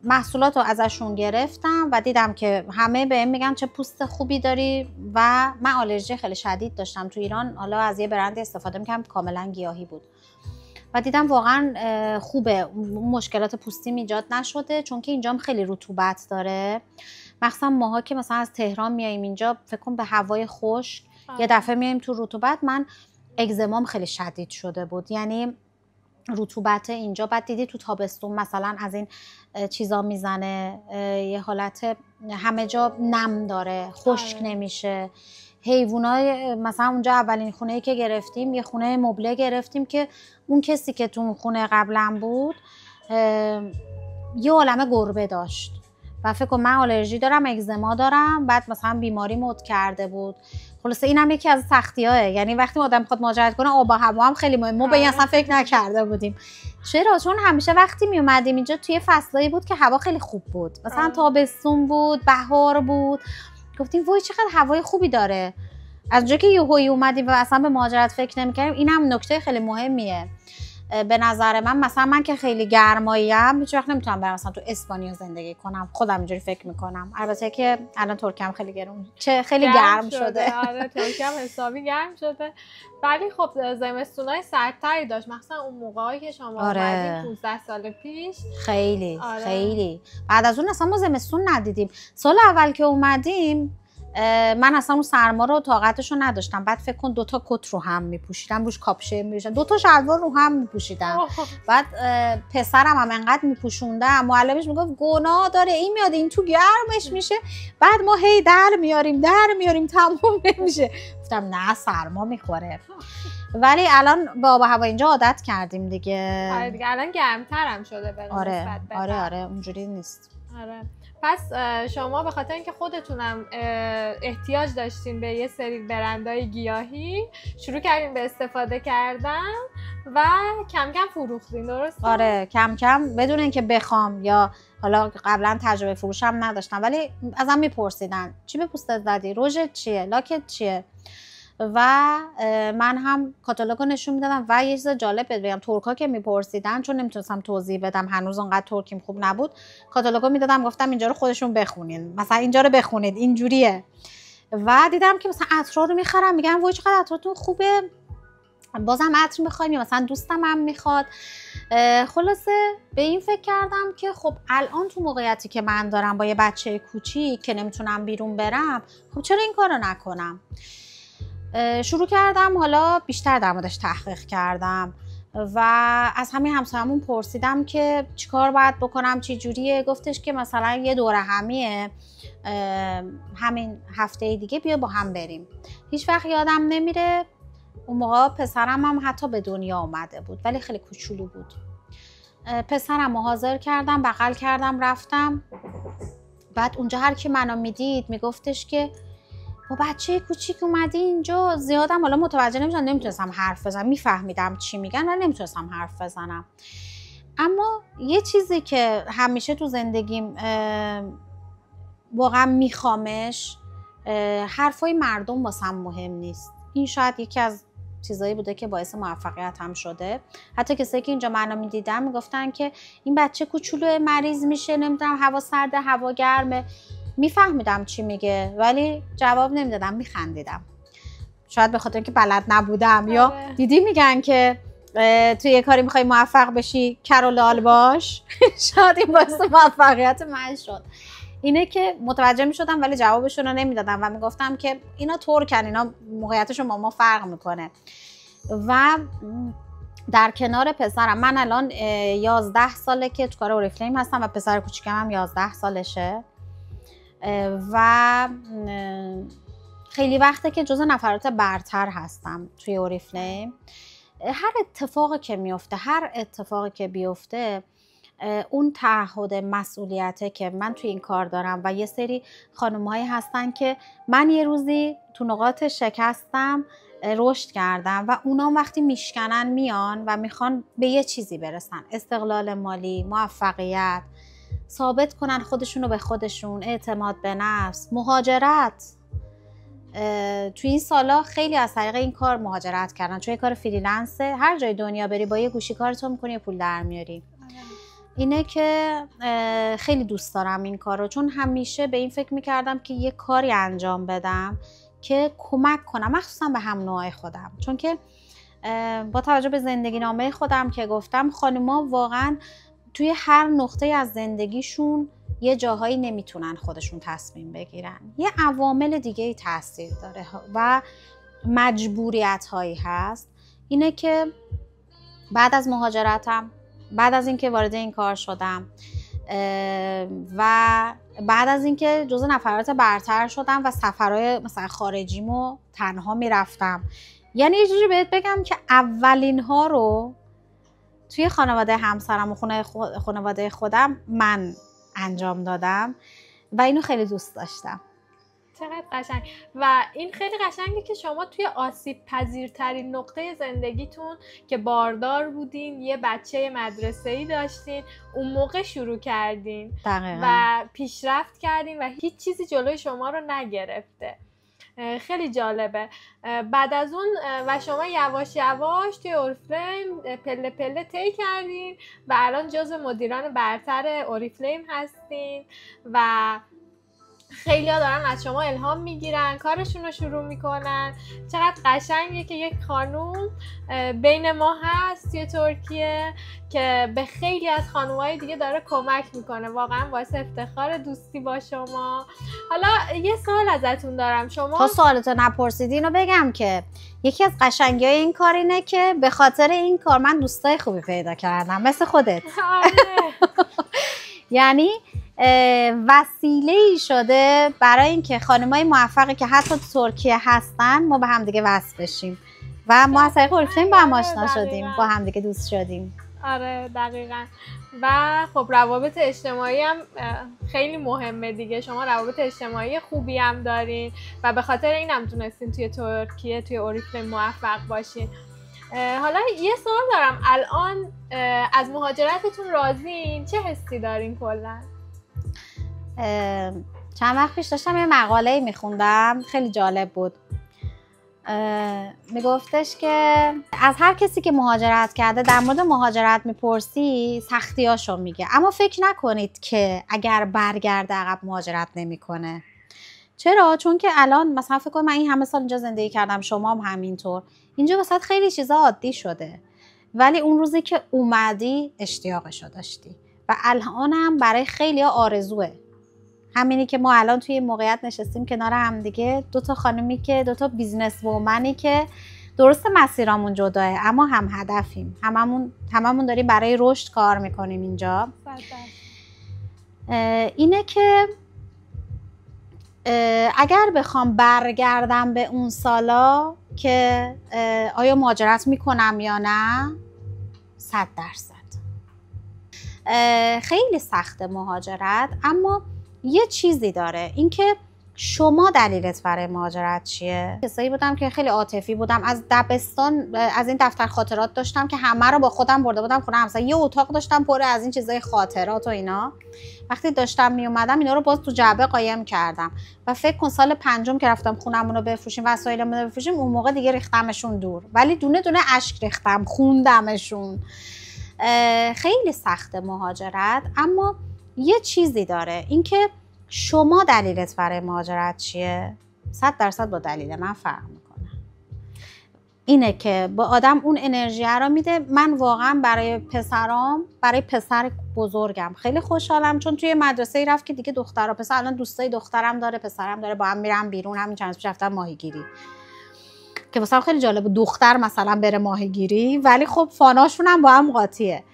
محصولات رو ازشون گرفتم و دیدم که همه بهم میگن چه پوست خوبی داری و من آلرژی خیلی شدید داشتم تو ایران. حالا از یه برند استفاده میکردم کاملا گیاهی بود و دیدم واقعا خوبه، مشکلات پوستی ایجاد نشده، چون که اینجام خیلی رطوبت داره، مخصوصا ماها که مثلا از تهران میایم اینجا، فکر کن به هوای خشک، یه دفعه میایم تو رطوبت. من اگزمام خیلی شدید شده بود، یعنی رطوبت اینجا. بعد دیدی تو تابستون مثلا از این چیزا میزنه، یه حالت همه جا نم داره، خشک نمیشه. حیوانای مثلا اونجا اولین خونه‌ای که گرفتیم یه خونه مبله گرفتیم که اون کسی که تو خونه قبلا بود یه عالمه گربه داشت و فکر کنم من آلرژی دارم، اگزما دارم، بعد مثلا بیماری مد کرده بود. خلاصه اینم یکی از سختی‌هاه، یعنی وقتی آدم میخواد مهاجرت کنه آب و هوا هم خیلی مهمه. ما به این اصلا فکر نکرده بودیم. چرا؟ چون همیشه وقتی می اومدیم اینجا توی فصلایی بود که هوا خیلی خوب بود، مثلا تابستون بود، بهار بود، گفتیم وای چقدر هوای خوبی داره. از اونجا که یهویی اومدیم و اصلا به مهاجرت فکر نمی‌کردیم. اینم نکته خیلی مهمیه به نظر من. مثلا من که خیلی گرماییم، هیچ وقت نمیتونم برم مثلا تو اسپانیا زندگی کنم، خودم اینجوری فکر میکنم. البته که الان ترکیه هم خیلی خیلی گرم شده.
آره ترکیه هم حسابی گرم شده، ولی خب زمستونای سردتری داشت، مثلا اون موقعی که شما اومدین 15 سال پیش.
خیلی خیلی بعد از اون اصلا ما زمستون ندیدیم. سال اول که اومدیم من اصلا اون سرما رو طاقتشو نداشتم. بعد فکر کن 2 تا کت رو هم میپوشیدم، روش کاپشن می‌پوشیدم، 2 تا شلوار رو هم میپوشیدم. بعد پسرم هم انقدر میپوشوندم، معلمش میگفت گناه داره این میاد این تو گرمش میشه. بعد ما هی در میاریم تموم نمیشه. گفتم نه سرما میخوره. ولی الان با هوا اینجا عادت کردیم دیگه.
آره دیگه الان گرمتر هم شده به نسبت به
آره اونجوری نیست.
آره. پس شما به خاطر اینکه خودتونم احتیاج داشتین به یه سری برندهای گیاهی، شروع کردین به استفاده کردن و کم کم فروختین، درسته؟
آره کم کم، بدون اینکه بخوام یا حالا قبلا تجربه فروش هم نداشتم، ولی ازم میپرسیدن چی به پوستت زدی؟ رژت چیه؟ لاکت چیه؟ و من هم کاتالوگو نشون میدادم. و یه چیز جالب بگم، ترکا که میپرسیدن، چون نمیتونستم توضیح بدم هنوز اونقدر ترکیم خوب نبود، کاتالوگو میدادم، گفتم اینجا رو خودشون بخونین، مثلا اینجا رو بخونید اینجوریه. و دیدم که مثلا عطر رو میخرم، میگم وای چقدر عطرتون خوبه، بازم عطر میخوایم، یا مثلا دوستم هم میخواد. خلاصه به این فکر کردم که خب الان تو موقعیتی که من دارم با یه بچه کوچیک که نمیتونم بیرون برم، خب چرا این کارو نکنم. شروع کردم حالا بیشتر در موردش تحقیق کردم و از همین همسایه‌مون پرسیدم که چیکار باید بکنم، چی جوریه. گفتش که مثلا یه دوره همیه همین هفته دیگه بیا با هم بریم. هیچ وقت یادم نمیره اون موقع پسرم هم حتی به دنیا اومده بود ولی خیلی کوچولو بود. پسرم رو حاضر کردم، بغل کردم، رفتم. بعد اونجا هر کی منو میدید میگفتش که با بچه کوچیک اومدی اینجا. زیادم حالا متوجه نمیشدم، نمیتونستم حرف بزنم، میفهمیدم چی میگن ولی نمیتونستم حرف بزنم. اما یه چیزی که همیشه تو زندگیم واقعا میخوامش، حرفای مردم واسم مهم نیست. این شاید یکی از چیزایی بوده که باعث موفقیت هم شده. حتی کسایی که اینجا منو میدیدن میگفتن که این بچه کوچولو مریض میشه، نمیدونم هوا سرده هوا گرمه. میفهمیدم چی میگه ولی جواب نمیدادم، میخندیدم. شاید به خاطر اینکه بلد نبودم. یا دیدی میگن که توی یه کاری میخوای موفق بشی کر و لال باش. شاید این باعث موفقیت من شد. اینه که متوجه میشدم ولی جوابشون رو نمیدادم و میگفتم که اینا ترکن، اینا موقعیتشون با ما فرق میکنه. و در کنار پسرم، من الان 11 ساله که تو کار اوریفلیم هستم و پسر کوچیکم هم 11 سالشه و خیلی وقته که جزو نفرات برتر هستم توی اوریفلیم. هر اتفاقی که میفته، هر اتفاقی که بیفته، اون تعهد مسئولیته که من توی این کار دارم و یه سری خانم‌هایی هستن که من یه روزی تو نقاط شکستم رشد کردم و اونا وقتی میشکنن میان و میخوان به یه چیزی برسن، استقلال مالی، موفقیت، ثابت کنن خودشونو به خودشون، اعتماد به نفس، مهاجرت. توی این سالا خیلی از طریق این کار مهاجرت کردن، چون یه کار فریلنسه، هر جای دنیا بری با یه گوشی کارتو میکنی و پول در میاری. اینه که خیلی دوست دارم این کار رو، چون همیشه به این فکر میکردم که یه کاری انجام بدم که کمک کنم، مخصوصا به هم نوعای خودم، چون که با توجه به زندگی نامه خودم که گفتم خانوما واقعا توی هر نقطه از زندگیشون یه جاهایی نمیتونن خودشون تصمیم بگیرن، یه عوامل دیگه ای تاثیر داره و مجبوریت هایی هست. اینه که بعد از مهاجرتم، بعد از اینکه وارد این کار شدم و بعد از اینکه جزو نفرات برتر شدم و سفرهای مثلا خارجیمو تنها میرفتم، یعنی یه جوری بهت بگم که اولین ها رو توی خانواده همسرم و خانواده خودم من انجام دادم و اینو خیلی دوست داشتم.
چقدر قشنگ. و این خیلی قشنگه که شما توی آسیب پذیرترین نقطه زندگیتون که باردار بودین، یه بچه مدرسه‌ای داشتین، اون موقع شروع کردین
دقیقا.
و پیشرفت کردین و هیچ چیزی جلوی شما رو نگرفته. خیلی جالبه. بعد از اون و شما یواش یواش توی اورiflame پله پله طی کردین و الان جزو مدیران برتر اورiflame هستین و خیلی ها دارن از شما الهام میگیرن، کارشون رو شروع میکنن. چقدر قشنگه که یک خانوم بین ما هست توی ترکیه که به خیلی از خانومای دیگه داره کمک میکنه. واقعا باعث افتخار دوستی با شما. حالا یه سوال ازتون دارم. شما
تا سوالتو نپرسیدی اینو بگم که یکی از قشنگی‌های این کار اینه که به خاطر این کار من دوستای خوبی پیدا کردم مثل خودت. یعنی وسیله‌ای شده برای اینکه خانمای موفقی که حتی تو ترکیه هستن ما به هم دیگه وصل بشیم و ما از طریق اورiflame با هم آشنا شدیم، با هم دیگه دوست شدیم.
آره دقیقاً. و خب روابط اجتماعی هم خیلی مهمه دیگه. شما روابط اجتماعی خوبی هم دارین و به خاطر این هم تونستین توی ترکیه توی اورiflame موفق باشین. حالا یه سوال دارم. الان از مهاجرتتون راضین؟ چه حسی دارین کلا؟
چند وقت پیش داشتم یه مقاله میخوندم خیلی جالب بود. میگفتش که از هر کسی که مهاجرت کرده در مورد مهاجرت میپرسی سختیاشو میگه، اما فکر نکنید که اگر برگرده عقب مهاجرت نمیکنه. چرا؟ چون که الان مثلا فکر کنم من این همه سال اینجا زندگی کردم، شما هم همینطور، اینجا واسه خیلی چیزا عادی شده، ولی اون روزی که اومدی اشتیاقشو داشتی و الان هم برای خیلی آرزوه. همینی که ما الان توی موقعیت نشستیم کنار هم دیگه، دوتا خانومی که دوتا بیزنس وومنی که درست مسیرامون جداه اما هم هدفیم، هممون داریم برای رشد کار میکنیم اینجا. اینه که اگر بخوام برگردم به اون سالا که آیا مهاجرت میکنم یا نه، 100%. خیلی سخته مهاجرت، اما یه چیزی داره، اینکه شما دلیلت برای مهاجرت چیه؟ کسایی بودم که خیلی عاطفی بودم، از دبستان از این دفتر خاطرات داشتم که همه رو با خودم برده بودم خونه همسایه، یه اتاق داشتم پر از این چیزای خاطرات و اینا. وقتی داشتم می اومدم اینا رو باز تو جعبه قایم کردم و فکر کن سال 5 که رفتم خونمون رو بفروشیم وسایلمون رو بفروشیم اون موقع دیگه ریختمشون دور، ولی دونه دونه اشک ریختم، خوندمشون. خیلی سخته مهاجرت، اما یه چیزی داره، اینکه شما دلیلت برای مهاجرت چیه؟ 100% با دلیل من فرق میکنه. اینه که با آدم اون انرژی رو میده. من واقعا برای پسرام، برای پسر بزرگم خیلی خوشحالم، چون توی مدرسه ای رفت که دیگه دخترها پسر، الان دوستای دخترم داره پسرم داره، با هم میرم بیرون. همین چند روز پیش رفتم ماهیگیری که واسم خیلی جالب، دختر مثلا بره ماهیگیری ولی خب فاناشون هم با هم قاطیه.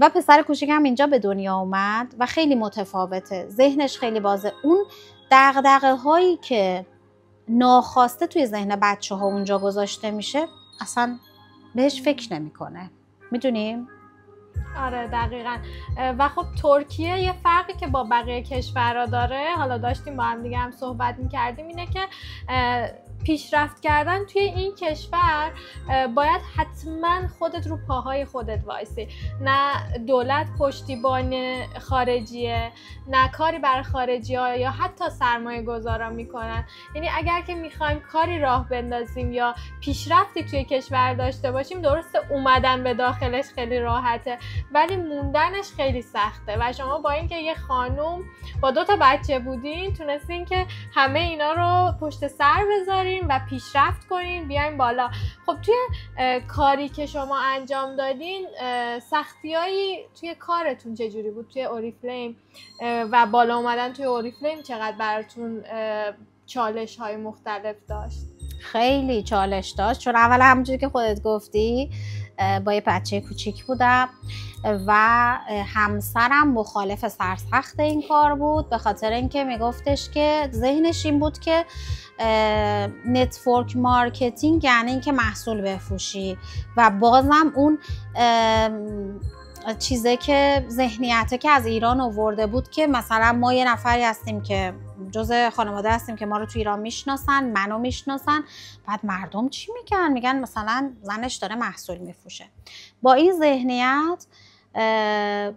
و پسر کوچیکم اینجا به دنیا اومد و خیلی متفاوته، ذهنش خیلی بازه. اون دغدغه هایی که ناخواسته توی ذهن بچه ها اونجا گذاشته میشه اصلا بهش فکر نمیکنه. میدونیم؟
آره دقیقاً. و خب ترکیه یه فرقی که با بقیه کشورها داره، حالا داشتیم با هم دیگه هم صحبت می‌کردیم، اینه که پیشرفت کردن توی این کشور باید حتما خودت رو پاهای خودت وایسی، نه دولت پشتیبان خارجیه، نه کاری برای خارجی ها یا حتی سرمایه گذارا میکنن. یعنی اگر که میخوایم کاری راه بندازیم یا پیشرفتی توی کشور داشته باشیم، درسته اومدن به داخلش خیلی راحته ولی موندنش خیلی سخته و شما با اینکه یه خانوم با 2 تا بچه بودین تونستین که همه اینا رو پشت سر بذارین و پیشرفت کنین بیاین بالا. خب توی کاری که شما انجام دادین سختیایی توی کارتون چجوری بود توی اوریفلیم و بالا اومدن توی اوریفلیم چقدر براتون چالش های مختلف داشت؟
خیلی چالش داشت، چون اول همونجوری که خودت گفتی با یه بچه کوچیک بودم و همسرم مخالف سرسخت این کار بود، به خاطر اینکه میگفتش که ذهنش این بود که نتورک مارکتینگ یعنی اینکه محصول بفروشی و بازم اون چیزه که ذهنیته که از ایران آورده بود که مثلا ما یه نفری هستیم که جزء خانواده هستیم که ما رو تو ایران میشناسن، منو میشناسن، بعد مردم چی میگن؟ میگن مثلا زنش داره محصول میفروشه. با این ذهنیت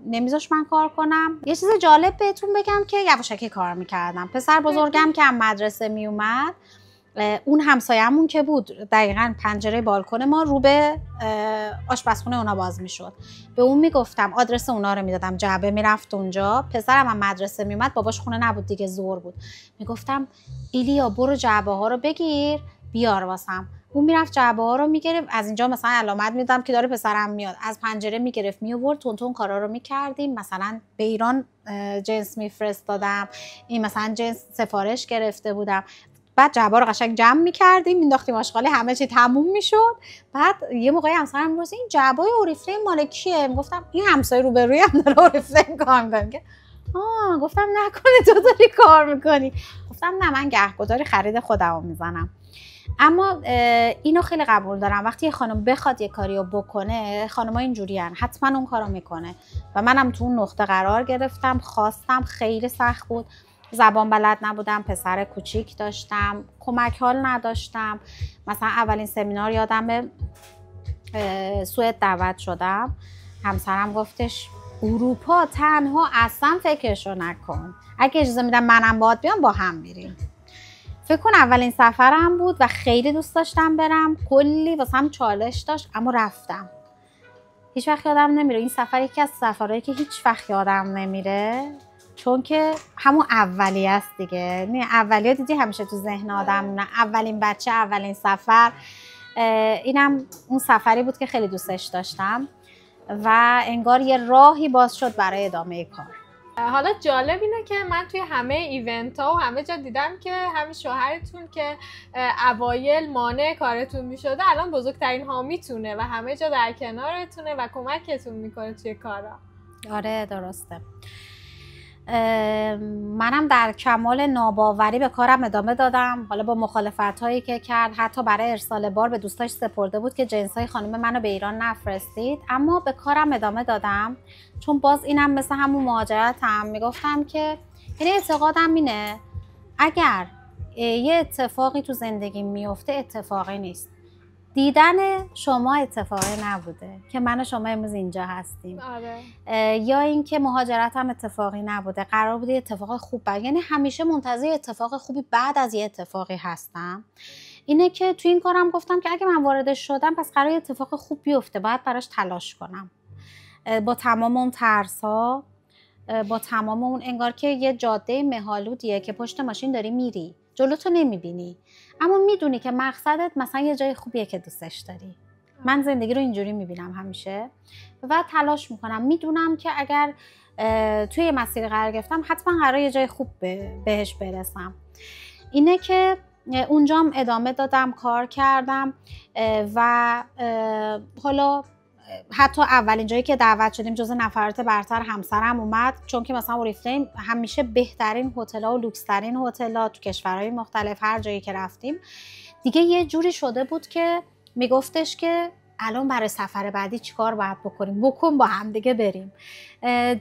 نمیذاش من کار کنم. یه چیز جالب بهتون بگم که یواشکی کار میکردم. پسر بزرگم که هم مدرسه میومد، اون همسایه‌مون که بود دقیقاً پنجره بالکن ما رو به آشپزخونه اونا باز میشد. به اون میگفتم، آدرس اونا رو میدادم، جعبه میرفت اونجا. پسرم هم مدرسه میومد، باباش خونه نبود دیگه، ظهر بود، میگفتم ایلیا برو جعبه ها رو بگیر بیار واسم. اون میرفت جعبه ها رو میگرفت، از اینجا مثلا علامت میدادم که داره پسرم میاد، از پنجره میگرفت میآورد، تون کارا رو میکردیم. مثلا به ایران جنس میفرستادم، این مثلا جنس سفارش گرفته بودم، بعد جعبه رو قشنگ جمع می‌کردیم مینداختیم آشغالی، همه چی تموم میشد. بعد یه موقعی همسرم میگفت این جعبه‌ی اوریفلیم مال کیه؟ میگفتم این همسایه روبروی هم داره اوریفلیم کار می‌کنه. گفتم نکنه تو داری کار می‌کنی؟ گفتم نه، من گهگداری خرید خودمو میزنم. اما اینو خیلی قبول دارم، وقتی یه خانم بخواد یه کاریو بکنه، خانم‌ها اینجوریان، حتما اون کارو میکنه و منم تو اون نقطه قرار گرفتم. خواستم، خیلی سخت بود، زبان بلد نبودم، پسر کوچیک داشتم، کمک حال نداشتم. مثلا اولین سمینار یادمه سوئد دعوت شدم، همسرم گفتش اروپا تنها اصلا فکرشو نکن، اگه اجازه میدم منم باهات بیام با هم میریم. فکر کن اولین سفرم بود و خیلی دوست داشتم برم، کلی واسم چالش داشت، اما رفتم. هیچ وقت یادم نمیره این سفر، یکی از سفرهایی که هیچ وقت یادم نمیره، چون که همون اولیه است دیگه. نه اولیه دیدی همیشه تو ذهن آدم، نه اولین بچه، اولین سفر. اینم اون سفری بود که خیلی دوستش داشتم و انگار یه راهی باز شد برای ادامه کار.
حالا جالب اینه که من توی همه ایونت ها و همه جا دیدم که همین شوهرتون که اوایل مانع کارتون میشده الان بزرگترین حامیتونه و همه جا در کنارتونه و کمکتون میکنه توی کارا.
آره درسته. منم در کمال ناباوری به کارم ادامه دادم، حالا با مخالفت هایی که کرد، حتی برای ارسال بار به دوستاش سپرده بود که جنسای خانم منو به ایران نفرستید، اما به کارم ادامه دادم. چون باز اینم مثل همون مهاجرتم، میگفتم که یعنی اعتقادم اینه اگر یه اتفاقی تو زندگی میفته اتفاقی نیست. دیدن شما اتفاقی نبوده که من و شما امروز اینجا هستیم.
آره.
یا اینکه مهاجرت هم اتفاقی نبوده، قرار بوده اتفاق خوب بعد، یعنی همیشه منتظر اتفاق خوبی بعد از یه اتفاقی هستم. اینه که تو این کارم گفتم که اگه من واردش شدم پس قرار اتفاق خوب بیفته، باید براش تلاش کنم، با تمام اون ترس‌ها، با تمام اون انگار که یه جاده مه‌آلودیه که پشت ماشین داری میری، جلوتو نمیبینی اما میدونی که مقصدت مثلا یه جای خوبیه که دوستش داری. من زندگی رو اینجوری میبینم همیشه و تلاش میکنم، میدونم که اگر توی یه مسیر قرار گرفتم حتما قراره یه جای خوب بهش برسم. اینه که اونجام ادامه دادم، کار کردم و حالا حتی اولین جایی که دعوت شدیم جز نفرات برتر همسرم اومد، چون که مثلا اوریفلیم همیشه بهترین هتل‌ها و لوکس‌ترین هتل‌ها تو کشورهای مختلف هر جایی که رفتیم دیگه یه جوری شده بود که میگفتش که الان برای سفر بعدی چیکار باید بکنیم، بکن با هم دیگه بریم.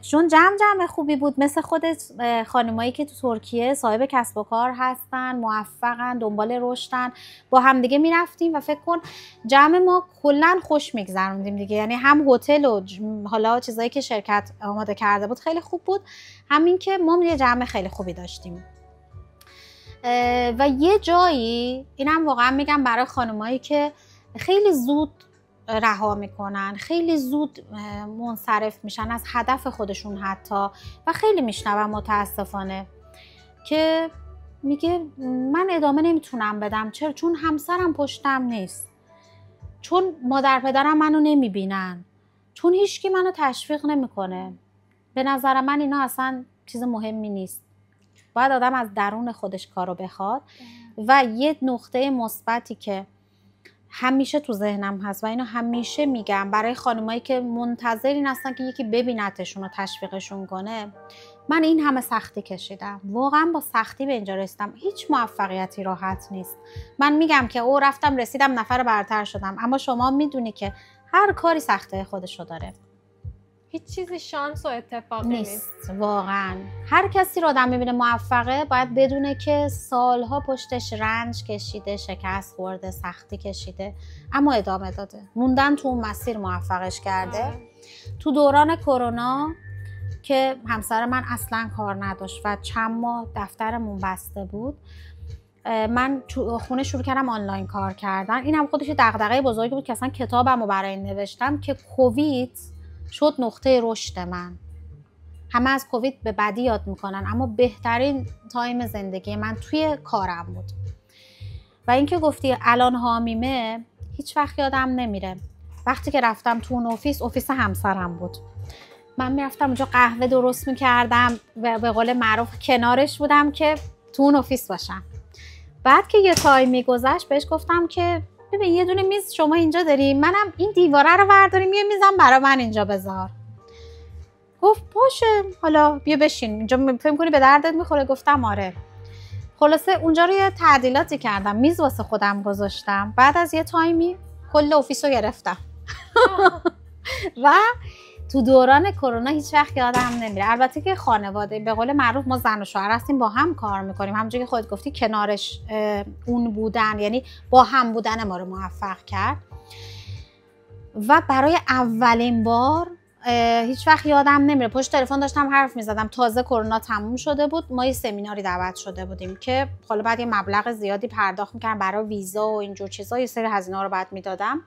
چون جمع خوبی بود، مثل خودت خانمایی که تو ترکیه صاحب کسب و کار هستن، موفقن، دنبال رشدن، با هم دیگه میرفتیم و فکر کن جمع ما کلا خوش میگذروندیم دیگه. یعنی هم هتل و حالا چیزایی که شرکت آماده کرده بود خیلی خوب بود، همین که ما یه جمع خیلی خوبی داشتیم. و یه جایی اینم واقعا میگم برای خانمایی که خیلی زود رها میکنن، خیلی زود منصرف میشن از هدف خودشون حتی، و خیلی میشنوم متاسفانه که میگه من ادامه نمیتونم بدم. چرا؟ چون همسرم پشتم نیست، چون مادر پدرم منو نمیبینن، چون هیچکی منو تشویق نمیکنه. به نظر من اینا اصلا چیز مهمی نیست. باید آدم از درون خودش کارو بخواد. و یه نقطه مثبتی که همیشه تو ذهنم هست و اینو همیشه میگم برای خانمایی که منتظرین هستن که یکی ببینتشون و تشویقشون کنه، من این همه سختی کشیدم، واقعا با سختی به اینجا رسیدم. هیچ موفقیتی راحت نیست. من میگم که رفتم رسیدم، نفر برتر شدم، اما شما میدونی که هر کاری سخته خودشو داره.
هیچ چیزی شانس و اتفاقی نیست.
واقعا هر کسی رو آدم میبینه موفقه باید بدونه که سالها پشتش رنج کشیده، شکست خورده، سختی کشیده، اما ادامه داده، موندن تو اون مسیر موفقش کرده. تو دوران کرونا که همسر من اصلا کار نداشت و چند ماه دفترمون بسته بود، من خونه شروع کردم آنلاین کار کردن. این هم خودش دغدغه بزرگی بود که اصلا کتابمو برای این نوشتم که کووید شد نقطه رشد من. همه از کووید به بدی یاد میکنن، اما بهترین تایم زندگی من توی کارم بود. و اینکه گفتی الان حامیمه، هیچ وقت یادم نمیره وقتی که رفتم تو اون اوفیس همسرم بود. من میرفتم اونجا قهوه درست میکردم و به قول معروف کنارش بودم که تو اون اوفیس باشم. بعد که یه تایمی گذشت بهش گفتم که ببین یه دونه میز شما اینجا داری، منم این دیواره رو برداریم یه میزم برای من اینجا بذار. گفت باشه حالا بیا بشین اینجا، فکر می‌کنی به دردت میخوره؟ گفتم آره. خلاصه اونجا رو یه تعدیلاتی کردم، میز واسه خودم گذاشتم. بعد از یه تایمی کل اوفیس رو گرفتم. و تو دوران کرونا هیچ وقت یادم نمیره. البته که خانواده به قول معروف ما زن و شوهر هستیم، با هم کار میکنیم، همونجوری که خودت گفتی کنارش اون بودن، یعنی با هم بودن ما رو موفق کرد. و برای اولین بار هیچ وقت یادم نمیره پشت تلفن داشتم حرف میزدم، تازه کرونا تموم شده بود، ما یه سمیناری دعوت شده بودیم که حالا بعد یه مبلغ زیادی پرداخت میکردم برای ویزا و اینجور چیزا، یه سری هزینه‌ها رو بعد میدادم.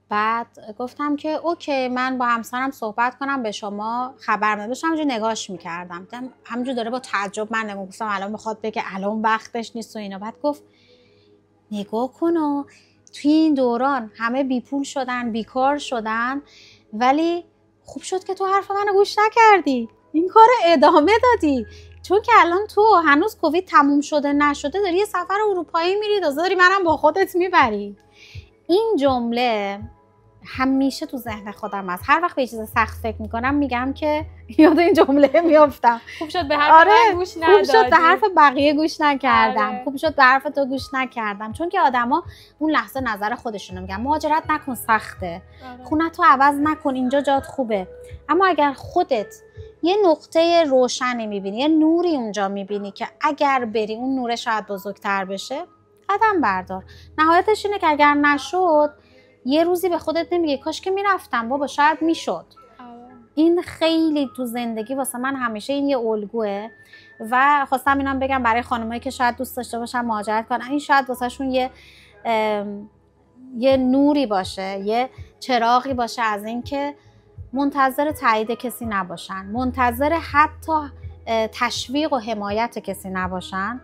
بعد گفتم که اوکی من با همسرم صحبت کنم به شما خبر بدم. داشتم همینجوری نگاش میکردم، دیدم همینجوری داره با تعجب من نگاه، گفتم الان میخواد بگه الان وقتش نیست و اینا. بعد گفت نگاه کن و توی این دوران همه بی پول شدن، بیکار شدن، ولی خوب شد که تو حرف منو گوش نکردی، این کار ادامه دادی، چون که الان تو هنوز کووید تموم شده نشده داری یه سفر اروپایی میری، تازه داری منم با خودت میبری. این جمله همیشه تو ذهن خودم هست. هر وقت به چیز سخت فکر میکنم میگم که یاد این جمله میافتم.
خوب شد به حرف من گوش ندادی.
خوب شد به حرف بقیه گوش نکردم.
آره.
خوب شد به حرف تو گوش نکردم، چون که آدما اون لحظه نظر خودشونو میگن. مهاجرت نکن سخته، خونه‌تو عوض نکن اینجا جات خوبه. اما اگر خودت یه نقطه روشنی میبینی، یه نوری اونجا میبینی که اگر بری اون نور شاید بزرگتر بشه، قدم بردار. نهایتش اینه که اگر نشد یه روزی به خودت نمیگی کاش که میرفتم بابا، شاید میشد. این خیلی تو زندگی واسه من همیشه این یه الگوه. و خواستم اینم بگم برای خانمایی که شاید دوست داشته باشن مهاجرت کنن، این شاید واسه شون یه نوری باشه، یه چراغی باشه از این که منتظر تایید کسی نباشن، منتظر حتی تشویق و حمایت کسی نباشن،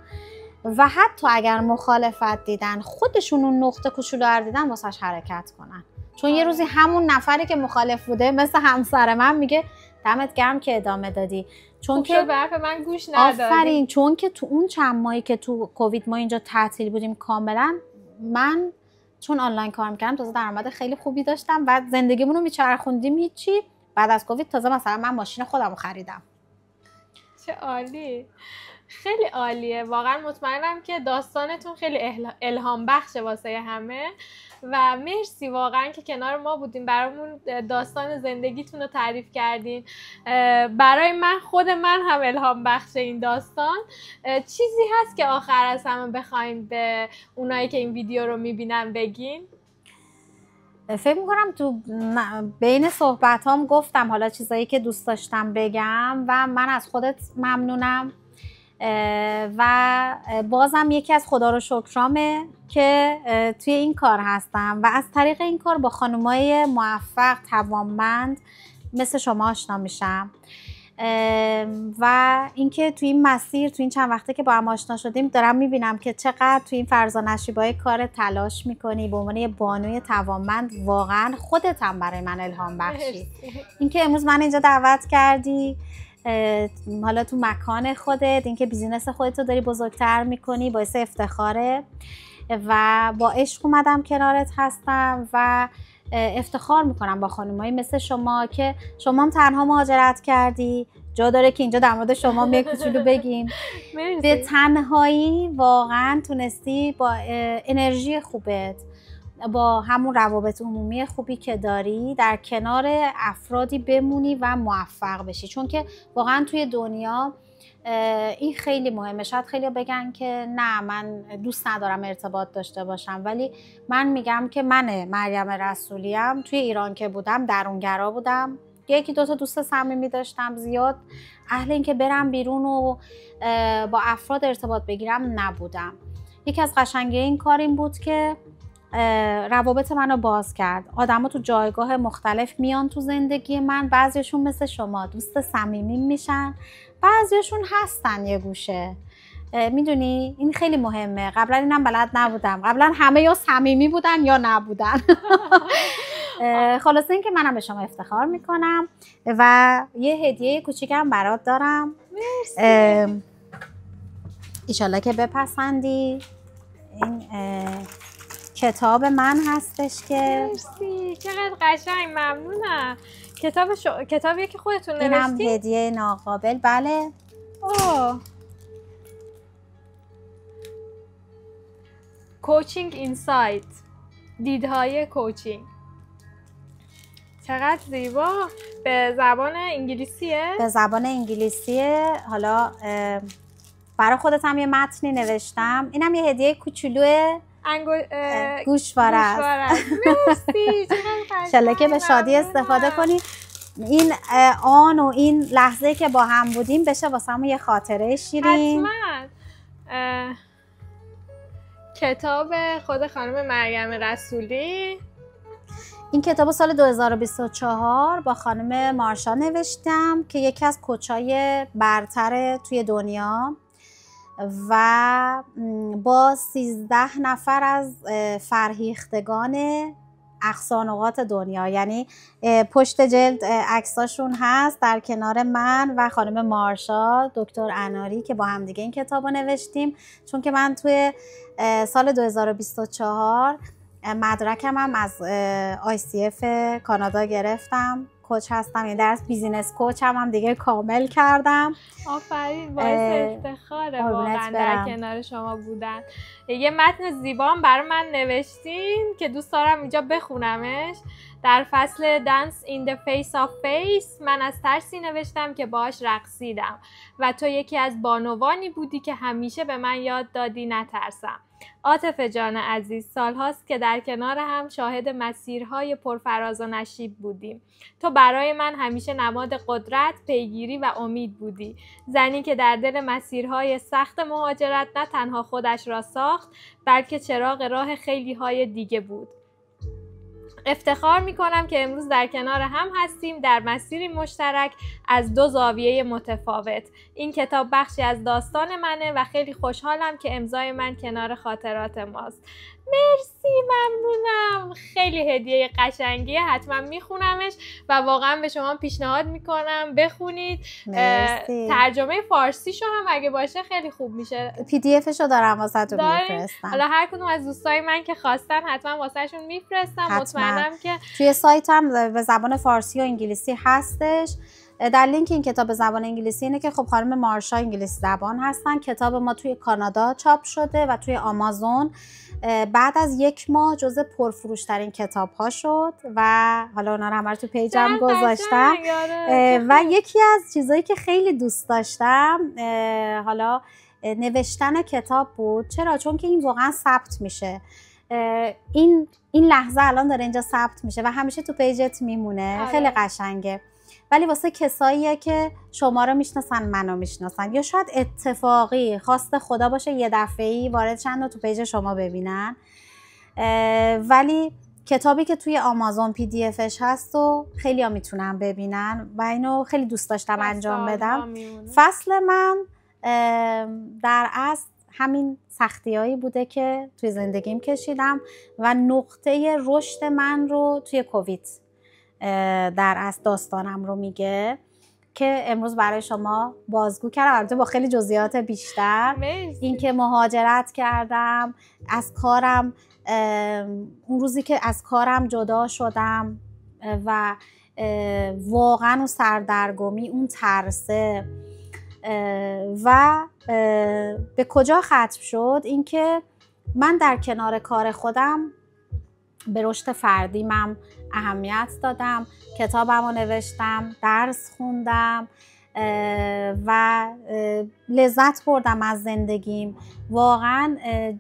و حتی اگر مخالفت دیدن خودشون اون نقطه کوچولو دیدن واسش حرکت کنن. چون یه روزی همون نفری که مخالف بوده مثل همسر من میگه دمت گرم که ادامه دادی، چون که
به حرف من گوش ندادی.
آفرین. چون که تو اون چند ماهی که تو کووید ما اینجا تعطیل بودیم کاملا، من چون آنلاین کار میکردم تازه درآمد خیلی خوبی داشتم و زندگیمون رو میچرخوندیم هیچی. بعد از کووید تازه مثلا من ماشین خودم رو خریدم.
چه عالی. خیلی عالیه، واقعا مطمئنم که داستانتون خیلی الهام بخشه واسه همه و مرسی واقعا که کنار ما بودین، برامون داستان زندگیتون رو تعریف کردین. برای خود من هم الهام بخشه این داستان. چیزی هست که آخر از همه بخوایم به اونایی که این ویدیو رو میبینن بگین؟
فکر میکنم تو بین صحبت هم گفتم حالا چیزایی که دوست داشتم بگم و من از خودت ممنونم و بازم یکی از خدا رو شکرامه که توی این کار هستم و از طریق این کار با خانمای موفق توانمند مثل شما آشنا میشم و اینکه توی این مسیر توی این چند وقته که با هم آشنا شدیم دارم میبینم که چقدر توی این فرزا نشیبای کار تلاش میکنی به عنوان یه بانوی توانمند. واقعا خودت هم برای من الهام بخشی. اینکه امروز من اینجا دعوت کردی، حالا تو مکان خودت، اینکه بیزینس خودت رو داری بزرگتر میکنی، باعث افتخاره و با عشق اومدم کنارت هستم و افتخار میکنم با خانمایی مثل شما که شما هم تنها مهاجرت کردی. جا داره که اینجا در مورد شما یه کوچولو بگیم. به تنهایی واقعا تونستی با انرژی خوبت، با همون روابط عمومی خوبی که داری در کنار افرادی بمونی و موفق بشی، چون که واقعا توی دنیا این خیلی مهمه. شاید خیلی بگن که نه من دوست ندارم ارتباط داشته باشم، ولی من میگم که من مریم رسولیم توی ایران که بودم درونگرا بودم، یکی دو تا دوست صمیمی داشتم، زیاد اهل این که برم بیرون و با افراد ارتباط بگیرم نبودم. یکی از قشنگی این کار این بود که روابط منو باز کرد. آدما تو جایگاه مختلف میان تو زندگی من، بعضیشون مثل شما دوست صمیمی میشن، بعضیشون هستن یه گوشه. میدونی این خیلی مهمه. قبلا اینم بلد نبودم، قبلا همه یا صمیمی بودن یا نبودن. خلاصه این که منم به شما افتخار میکنم و یه هدیه کوچیکم برات دارم.
مرسی.
ایشالله که بپسندی. این کتاب من هستش که
مرسی، چقدر قشنگ، ممنونم. کتابیه که خودتون نوشتین؟
اینم هدیه ناقابل. بله.
اوه. کوچینگ اینسایت، دیدهای کوچینگ. چقدر زیبا. به زبان انگلیسیه؟
به زبان انگلیسیه. حالا برای خودت هم یه متنی نوشتم. اینم یه هدیه کوچولوه گوشواره است.
مرسی،
انشالله که به شادی استفاده کنی. این آن و این لحظه که با هم بودیم بشه واسمون یه خاطره شیرین.
حتما. کتاب خود خانم مریم رسولی.
این کتاب سال 2024 با خانم مارشا نوشتم که یکی از کوچای برتر توی دنیا و با 13 نفر از فرهیختگان اقصا نقاط دنیا، یعنی پشت جلد عکساشون هست در کنار من و خانم مارشا دکتر اناری که با هم دیگه این کتاب رو نوشتیم. چون که من توی سال 2024 مدرکم هم از ICF کانادا گرفتم، کوچ هستم، یعنی درس بیزینس کوچ هم دیگه کامل کردم.
آفرین، باعث افتخاره واقعا در کنار شما بودن. یه متن زیبا هم برای من نوشتین که دوست دارم اینجا بخونمش. در فصل Dance in the Face of Face من از ترسی نوشتم که باهاش رقصیدم و تو یکی از بانوانی بودی که همیشه به من یاد دادی نترسم. عاطفه جان عزیز، سالهاست که در کنار هم شاهد مسیرهای پرفراز و نشیب بودیم. تو برای من همیشه نماد قدرت، پیگیری و امید بودی. زنی که در دل مسیرهای سخت مهاجرت نه تنها خودش را ساخت، بلکه چراغ راه خیلی های دیگه بود. افتخار میکنم که امروز در کنار هم هستیم در مسیری مشترک از دو زاویه متفاوت. این کتاب بخشی از داستان منه و خیلی خوشحالم که امضای من کنار خاطرات ماست. مرسی، ممنونم. خیلی هدیه قشنگیه، حتما میخونمش و واقعا به شما پیشنهاد میکنم بخونید.
مرسی.
ترجمه فارسی شو هم اگه باشه خیلی خوب میشه.
PDF شو دارم واسهتون میفرستم.
حالا هر کدوم از دوستای من که خواستن حتما واسهشون میفرستم. مطمئنم که
توی سایتم به زبان فارسی و انگلیسی هستش. در لینک این کتاب به زبان انگلیسی اینه که خب خانم مارشا انگلیسی زبان هستن. کتاب ما توی کانادا چاپ شده و توی آمازون بعد از 1 ماه جزو پرفروشترین کتاب ها شد و حالا اونا رو همه رو تو پیجم گذاشتم. و یکی از چیزایی که خیلی دوست داشتم حالا نوشتن کتاب بود. چرا؟ چون که این واقعا ثبت میشه. این لحظه الان داره اینجا ثبت میشه و همیشه تو پیجت میمونه. خیلی قشنگه. ولی واسه کساییه که شما رو میشناسن، منو میشناسن، یا شاید اتفاقی خواست خدا باشه یه دفعه‌ای وارد چند تو پیج شما ببینن. ولی کتابی که توی آمازون PDF هست و خیلی ها میتونن ببینن و اینو خیلی دوست داشتم انجام بدم. فصل من در اصل همین سختیایی بوده که توی زندگیم کشیدم و نقطه رشد من رو توی کووید در اصل داستانم رو میگه که امروز برای شما بازگو کردم، البته با خیلی جزئیات بیشتر. اینکه مهاجرت کردم از کارم، اون روزی که از کارم جدا شدم و واقعا اون سردرگمی، اون ترسه و به کجا ختم شد. اینکه من در کنار کار خودم به رشد فردیمم اهمیت دادم، کتابم رو نوشتم، درس خوندم و لذت بردم از زندگیم. واقعا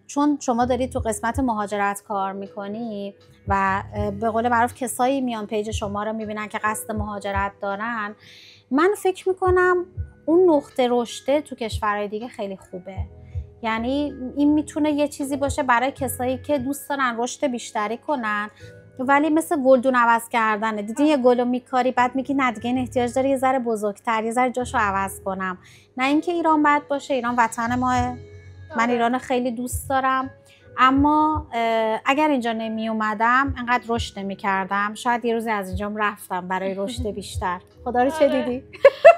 چون شما دارید تو قسمت مهاجرت کار میکنی و به قول معروف کسایی میان پیج شما رو میبینن که قصد مهاجرت دارن، من فکر میکنم اون نقطه رشد تو کشورهای دیگه خیلی خوبه. یعنی این میتونه یه چیزی باشه برای کسایی که دوست دارن رشد بیشتری کنن، ولی مثل گلدون عوض کردنه. دیدین یه گلو میکاری بعد میگی نه دیگه این احتیاج داره یه ذره بزرگتر، یه ذره جاشو عوض کنم. نه اینکه ایران بد باشه، ایران وطن ماه، من ایران خیلی دوست دارم، اما اگر اینجا نمی اومدم انقدر رشد نمی کردم. شاید یه روزی از اینجام رفتم برای رشد بیشتر. خدا رو چه دیدی؟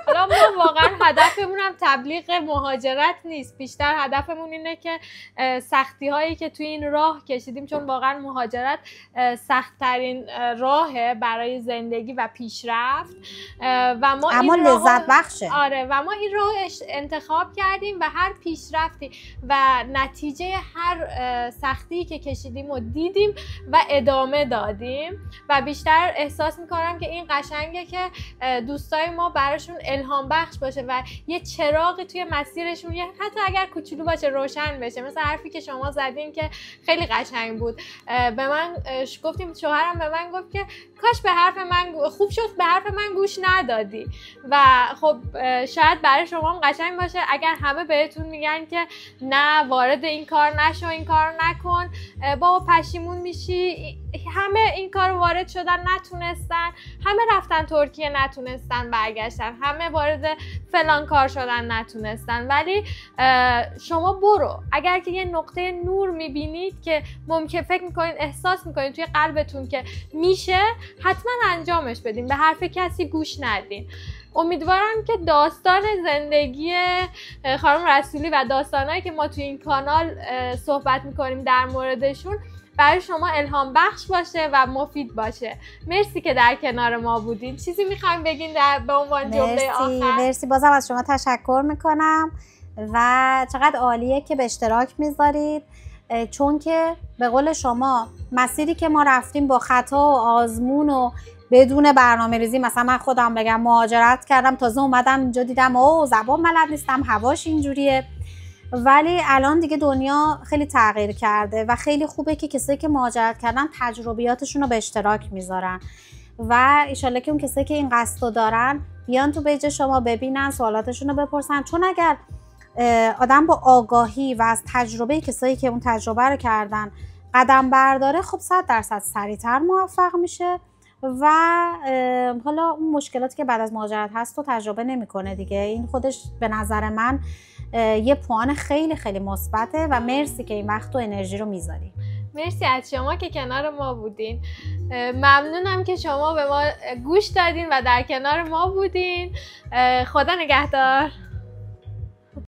حالا ما واقعا هدفمون هم تبلیغ مهاجرت نیست، بیشتر هدفمون اینه که سختی هایی که توی این راه کشیدیم، چون واقعا مهاجرت سخت ترین راهه برای زندگی و پیشرفت و ما
اما
این
لذت بخشه.
آره، و ما این راه انتخاب کردیم و هر پیشرفتی و نتیجه هر سختی که کشیدیم و دیدیم و ادامه دادیم و بیشتر احساس میکنم که این قشنگه که دوستای ما براشون الهام بخش باشه و یه چراغی توی مسیرشون، حتی اگر کوچولو باشه، روشن بشه. مثل حرفی که شما زدین که خیلی قشنگ بود. به من گفتیم، شوهرم به من گفت که کاش به حرف من خوب شد به حرف من گوش ندادی. و خب شاید برای شما هم قشنگ باشه اگر همه بهتون میگن که نه وارد این کار نشو، این کار نکن، بابا پشیمون میشی. همه این کار وارد شدن نتونستن، همه رفتن ترکیه نتونستن برگشتن، همه وارد فلان کار شدن نتونستن. ولی شما برو، اگر که یه نقطه نور میبینید که ممکن فکر میکنید، احساس میکنید توی قلبتون که میشه، حتما انجامش بدین، به حرف کسی گوش ندین. امیدوارم که داستان زندگی خانم رسولی و داستانایی که ما توی این کانال صحبت میکنیم در موردشون برای شما الهام بخش باشه و مفید باشه. مرسی که در کنار ما بودین. چیزی میخوایم بگین به عنوان جمله آخر؟
مرسی، بازم از شما تشکر میکنم و چقدر عالیه که به اشتراک میذارید، چون که به قول شما مسیری که ما رفتیم با خطا و آزمون و بدون برنامه ریزی، مثلا من خودم بگم مهاجرت کردم، تازه اومدم اینجا دیدم اوه زبان بلد نیستم، هواش اینجوریه، ولی الان دیگه دنیا خیلی تغییر کرده و خیلی خوبه که کسایی که مهاجرت کردن تجربیاتشون رو به اشتراک میذارن و ایشالله که اون کسایی که این قصد رو دارن بیان تو پیج شما ببینن، سوالاتشون رو بپرسن، چون اگر آدم با آگاهی و از تجربه کسایی که اون تجربه رو کردن قدم برداره، خب 100% سریعتر موفق میشه و حالا اون مشکلاتی که بعد از مهاجرت هست رو تجربه نمیکنه دیگه. این خودش به نظر من یه پوان خیلی خیلی مثبته و مرسی که این وقت و انرژی رو میذاری.
مرسی از شما که کنار ما بودین. ممنونم که شما به ما گوش دادین و در کنار ما بودین. خدا نگهدار.